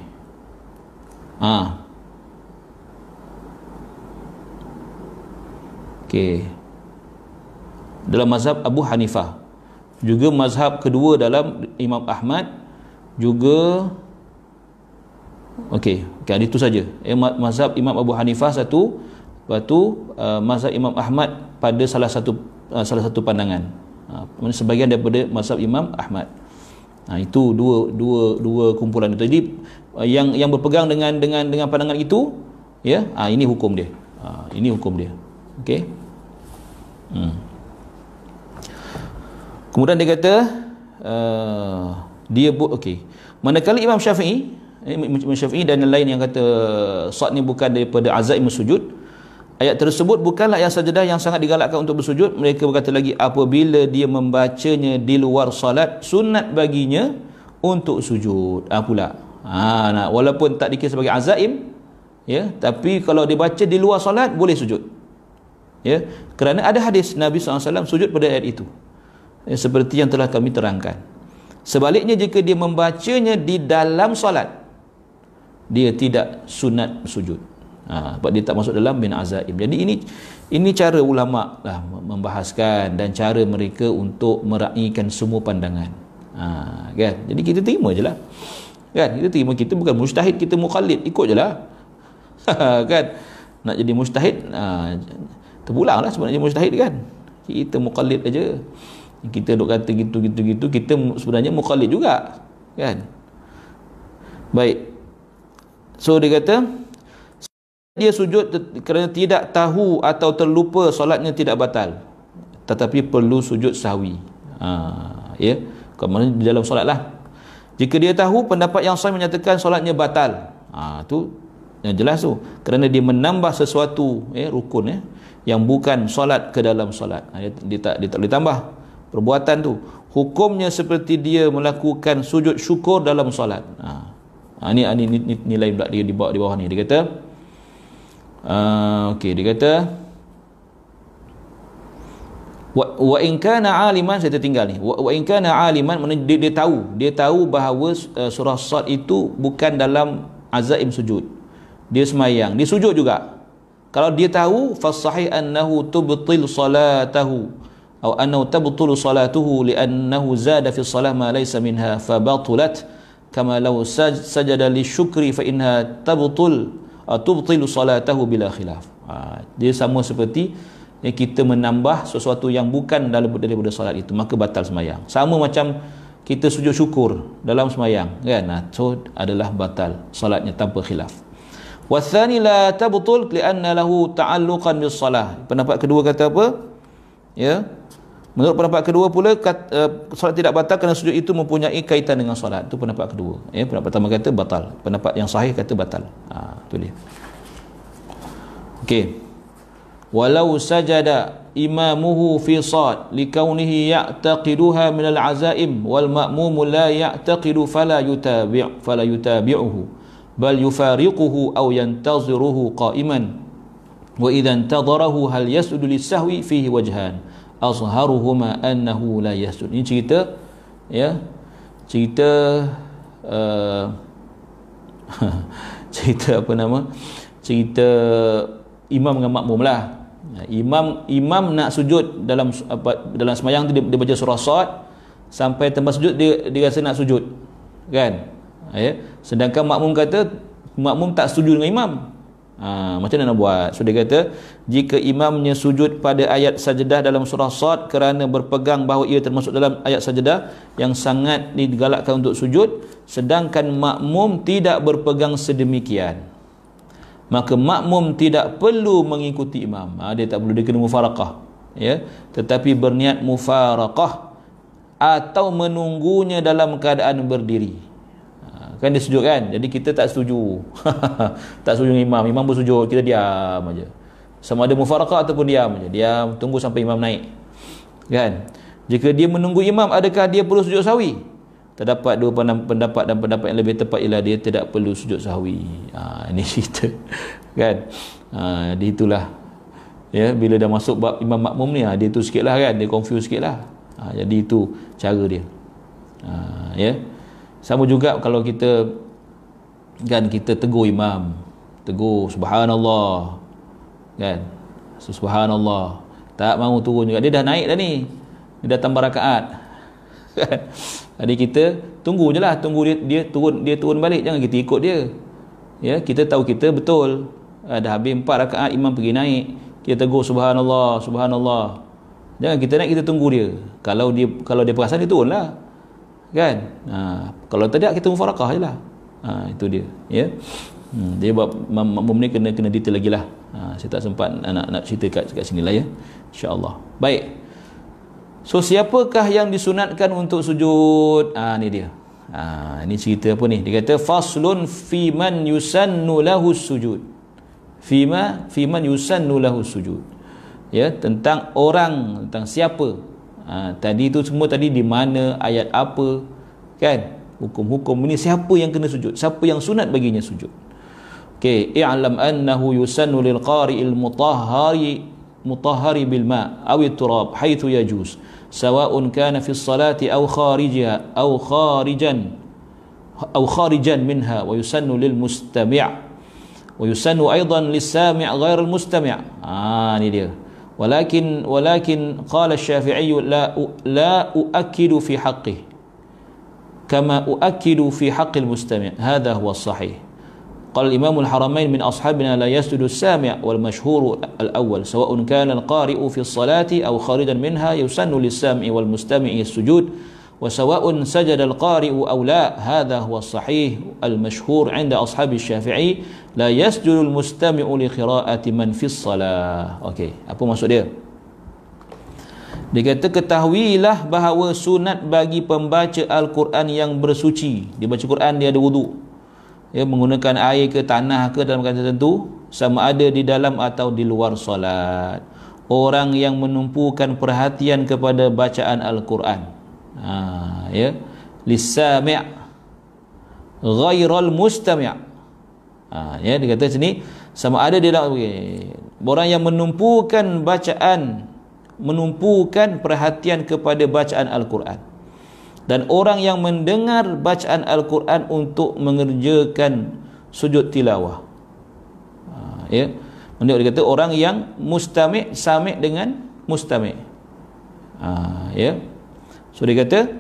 Okey. Dalam mazhab Abu Hanifah, juga mazhab kedua dalam Imam Ahmad, juga okey, itu saja. Mazhab Imam Abu Hanifah satu, lepas tu mazhab Imam Ahmad pada salah satu pandangan. Sebagian daripada mazhab Imam Ahmad. Itu dua kumpulan itu. Jadi yang berpegang dengan pandangan itu, ya, ini hukum dia. Ini hukum dia. Okey. Kemudian dia kata okey. Manakala Imam Syafi'i dan yang lain yang kata sad ni bukan daripada azaim sujud, Ayat tersebut bukanlah ayat sajadah yang sangat digalakkan untuk bersujud. Mereka berkata lagi, apabila dia membacanya di luar salat, sunat baginya untuk sujud. Pula. Nah, walaupun tak dikira sebagai azaim, ya, tapi kalau dibaca di luar salat boleh sujud. Ya, kerana ada hadis Nabi SAW sujud pada ayat itu. Ya, seperti yang telah kami terangkan. Sebaliknya jika dia membacanya di dalam salat, dia tidak sunat sujud. Sebab dia tak masuk dalam min azaim. Jadi ini cara ulama lah membahaskan dan cara mereka untuk meraihkan semua pandangan. Kan? Jadi kita terima je lah. Kan? Kita terima, kita bukan mujtahid, kita muqallid, ikut je lah. Kan? Nak jadi mujtahid, terpulang lah sebenarnya mujtahid kan. Kita muqallid aja. Kita duk kata gitu, kita sebenarnya muqallid juga. Kan? Baik. So dia kata, dia sujud kerana tidak tahu atau terlupa, solatnya tidak batal, tetapi perlu sujud sahwi. Ya, kemana di dalam solat lah. Jika dia tahu, pendapat yang sahih menyatakan solatnya batal. Tu yang jelas tu, kerana dia menambah sesuatu rukun yang bukan solat ke dalam solat. Dia tak boleh tambah perbuatan tu. Hukumnya seperti dia melakukan sujud syukur dalam solat. Ini nilai pula dia di bawah ni. Dia kata okey, dia kata wa in kana aliman, saya tertinggal ni. Wa in kana aliman, dia tahu bahawa surah Sad itu bukan dalam azaim sujud. Dia semayang, dia sujud juga. Kalau dia tahu, fasahih annahu tubtil salatahu atau annahu tabtulu salatuhu li'annahu zada fi salah ma laysa minha fa batulat kama law sajada lisyukri fa inha tubtilu salatahu bila khilaf. Dia sama seperti kita menambah sesuatu yang bukan daripada solat itu, maka batal semayang. Sama macam kita sujud syukur dalam semayang kan, so adalah batal solatnya tanpa khilaf. Wathani la tabtul li'anna lahu ta'alluqan bis salah. Pendapat kedua kata apa? Ya, menurut pendapat kedua pula, solat tidak batal kerana sujud itu mempunyai kaitan dengan solat. Itu pendapat kedua. Pendapat pertama kata batal, pendapat yang sahih kata batal. Itu dia. Okey. Walau sajada imamuhu fi sad likaunihi ya'taqiduha min al-azaim wal ma'mum la ya'taqidu fala yutabi'uhu bal yufariquhu aw yantaziruhu qa'iman wa idza intadharahu hal yasjudu lis-sahwi fihi wajhan azharuhuma annahu la yasjud. Ini cerita cerita apa nama, cerita imam dengan makmum lah. Imam nak sujud dalam sembahyang tu, dia baca surah Sad sampai tempat sujud dia rasa nak sujud kan, sedangkan makmum tak setuju dengan imam. Macam mana nak buat? So dia kata, jika imamnya sujud pada ayat sajadah dalam surah Sad kerana berpegang bahawa ia termasuk dalam ayat sajadah yang sangat digalakkan untuk sujud, sedangkan makmum tidak berpegang sedemikian, maka makmum tidak perlu mengikuti imam. Dia tak perlu, dia kena mufaraqah, tetapi berniat mufaraqah atau menunggunya dalam keadaan berdiri. Kan dia sujud kan, jadi kita tak setuju. Tak setuju dengan imam bersujud, kita diam aja. Sama ada mufaraqah ataupun diam aja, diam tunggu sampai imam naik kan. Jika dia menunggu imam, adakah dia perlu sujud sahwi? Terdapat dua pendapat, dan pendapat yang lebih tepat ialah dia tidak perlu sujud sahwi. Ini cerita kan. Itulah bila dah masuk bab imam makmum ni, dia tu sikit lah kan, dia confuse sikit lah. Jadi itu cara dia. Sama juga kalau kita tegur imam, tegur subhanallah kan, subhanallah, tak mahu turun juga, dia dah naik dah ni, dia dah tambah rakaat kan. Jadi kita tunggu je lah, tunggu dia turun balik, jangan kita ikut dia. Kita tahu kita betul, dah habis 4 rakaat imam pergi naik, kita tegur subhanallah, subhanallah, jangan kita naik, kita tunggu dia. Kalau dia perasan, dia turun lah kan. Kalau tidak, kita mufaraqah je lah. Itu dia. Dia buat makmum ni kena detail lagi lah. Saya tak sempat nak cerita kat sini lah InsyaAllah. Baik. So siapakah yang disunatkan untuk sujud? Ni dia. Ini cerita apa ni? Dia kata faslun fi man yusannu lahu sujud. fiman yusannu lahu sujud. Ya, tentang orang, tentang siapa. Tadi tu semua tadi di mana, ayat apa, kan? Hukum-hukum ini siapa yang kena sujud, siapa yang sunat baginya sujud. Okey, i'lam annahu yusannu lil qari'il mutahhari bil ma' aw turab haitsu yajuz sawa'un kana fi as-salati aw kharijiha aw kharijan minha wa yusannu lil mustami' wa yusannu aidan lis sami' ghair al mustami'. Ni dia. Walakin qala asy-Syafi'i la uakkidu fi haqqihi kama uakkidu fi haqqil mustami'. Hadha huwa as-sahih. قال الإمام الحرمين من أصحابنا لا يسجد السامع والمشهور الأول سواء كان القارئ في الصلاة أو خارجا منها يسن للسامع والمستمع السجود وسواء سجد القارئ أو لا هذا هو الصحيح المشهور عند أصحاب الشافعي لا يسجد المستمع لقراءة من في الصلاة. Okey, apa maksud dia? Dia kata ketahuilah bahawa sunat bagi pembaca Al-Quran yang bersuci, dia baca Quran dia ada wuduk, ya, menggunakan air ke tanah ke dalam keadaan tertentu, sama ada di dalam atau di luar solat. Orang yang menumpukan perhatian kepada bacaan Al-Quran, ya, lis-sami' ghairal mustami'. Ya, dia kata sini sama ada di dalam, orang yang menumpukan bacaan, menumpukan perhatian kepada bacaan Al-Quran, dan orang yang mendengar bacaan Al-Quran untuk mengerjakan sujud tilawah. Ya, dia kata orang yang mustami' sami' dengan mustami'. Ya. So dia kata,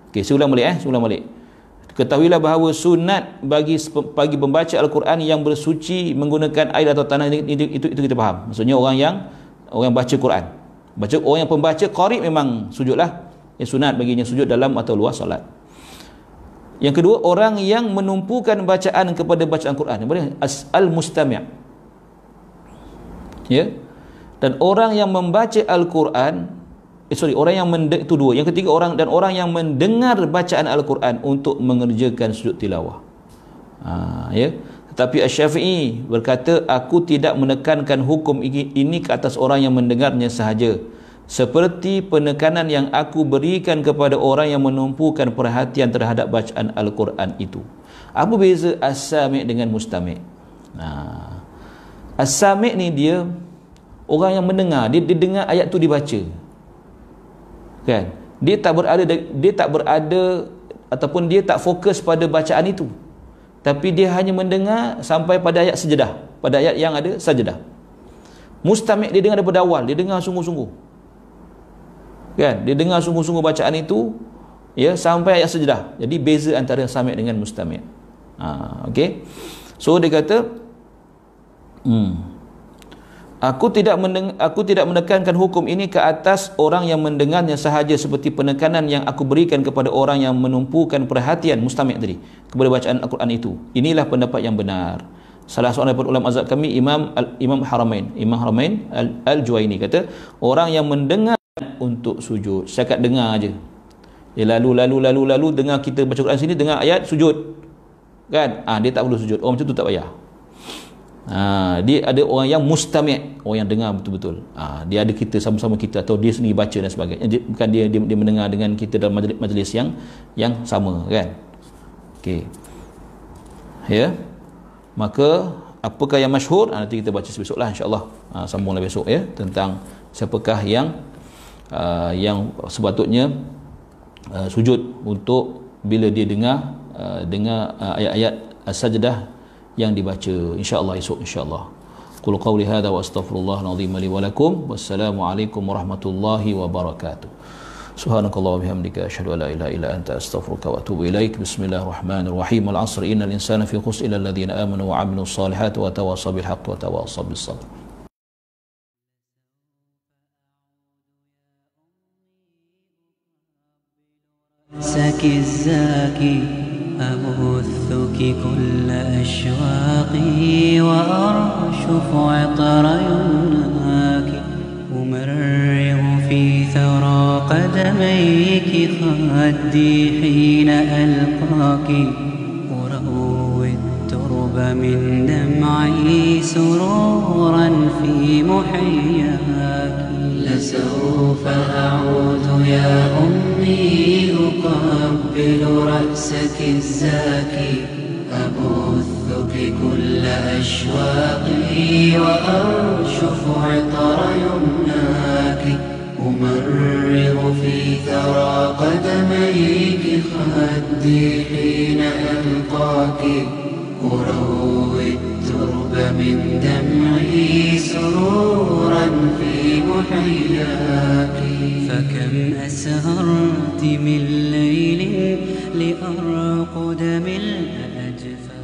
okey, saya ulang balik. Ketahuilah bahawa sunat bagi pembaca Al-Quran yang bersuci menggunakan air atau tanah, itu kita faham. Maksudnya orang yang baca Quran. Orang yang pembaca qari memang sujudlah. Sunat baginya sujud dalam atau luar solat. Yang kedua, orang yang menumpukan bacaan kepada bacaan Quran, al-mustami'. Ya. Dan orang yang membaca Al-Quran, orang yang itu dua. Yang ketiga, orang yang mendengar bacaan Al-Quran untuk mengerjakan sujud tilawah. Ya. Tetapi Asy-Syafi'i berkata, aku tidak menekankan hukum ini ke atas orang yang mendengarnya sahaja, seperti penekanan yang aku berikan kepada orang yang menumpukan perhatian terhadap bacaan Al-Quran itu. Apa beza as-sami' dengan mustami'? As-sami' ni dia orang yang mendengar, dia dengar ayat tu dibaca, kan? Dia tak berada ataupun dia tak fokus pada bacaan itu, tapi dia hanya mendengar sampai pada ayat sajadah, pada ayat yang ada sajadah. Mustami' dia dengar daripada awal, dia dengar sungguh-sungguh, kan? Dia dengar sungguh-sungguh bacaan itu, ya, sampai ayat sajadah. Jadi beza antara sami' dengan mustami'. Okey. So dia kata, aku tidak menekankan hukum ini ke atas orang yang mendengarnya sahaja, seperti penekanan yang aku berikan kepada orang yang menumpukan perhatian, mustami' tadi, kepada bacaan Al-Quran itu. Inilah pendapat yang benar. Salah seorang daripada ulama mazhab kami, Imam Haramain Al-Juwaini kata, orang yang mendengar untuk sujud, setakat dengar aja, dia lalu dengar kita baca Quran sini, dengar ayat sujud, kan? Dia tak perlu sujud. Orang macam tu tak payah. Dia ada orang yang mustami', orang yang dengar betul-betul. Dia ada kita sama-sama kita, atau dia sendiri baca dan sebagainya. Bukan dia mendengar dengan kita dalam majlis yang sama, kan? Okey. Ya. Maka apakah yang masyhur? Nanti kita baca besoklah, insya-Allah. Sambunglah besok, ya, tentang siapakah yang sepatutnya sujud untuk bila dia dengar ayat-ayat as-sajdah yang dibaca, insya-Allah esok, insya-Allah. Qul qawli hadza wa astaghfirullahal azim li wa lakum. Wassalamu alaikum warahmatullahi wabarakatuh. Subhanakallah wa bihamdika asyhadu an la ilaha illa anta astaghfiruka wa atubu ilaik. Bismillahirrahmanirrahim. Al 'asr innal insana fi khusr illa alladhina amanu wa 'amilus salihati wa tawassaw bil haqqi wa tawassaw bis sabr.
ساكي الزاكي أبثك كل أشواقي وأرشف عطر يمناك أمرغ في ثرى قدميك خدي حين ألقاك أروي التربة من دمعي سرورا في محياك. لسوف أعود يا أمي أقبل رأسك الزاكي، أبثك كل أشواقي وأرشف عطر يمناك. أمرغ في ثرى قدميك خدي حين ألقاك، أروي الترب من دمعي سرورا في محياك. فكم أسهرت من ليل لأرقد ملء أجفاك.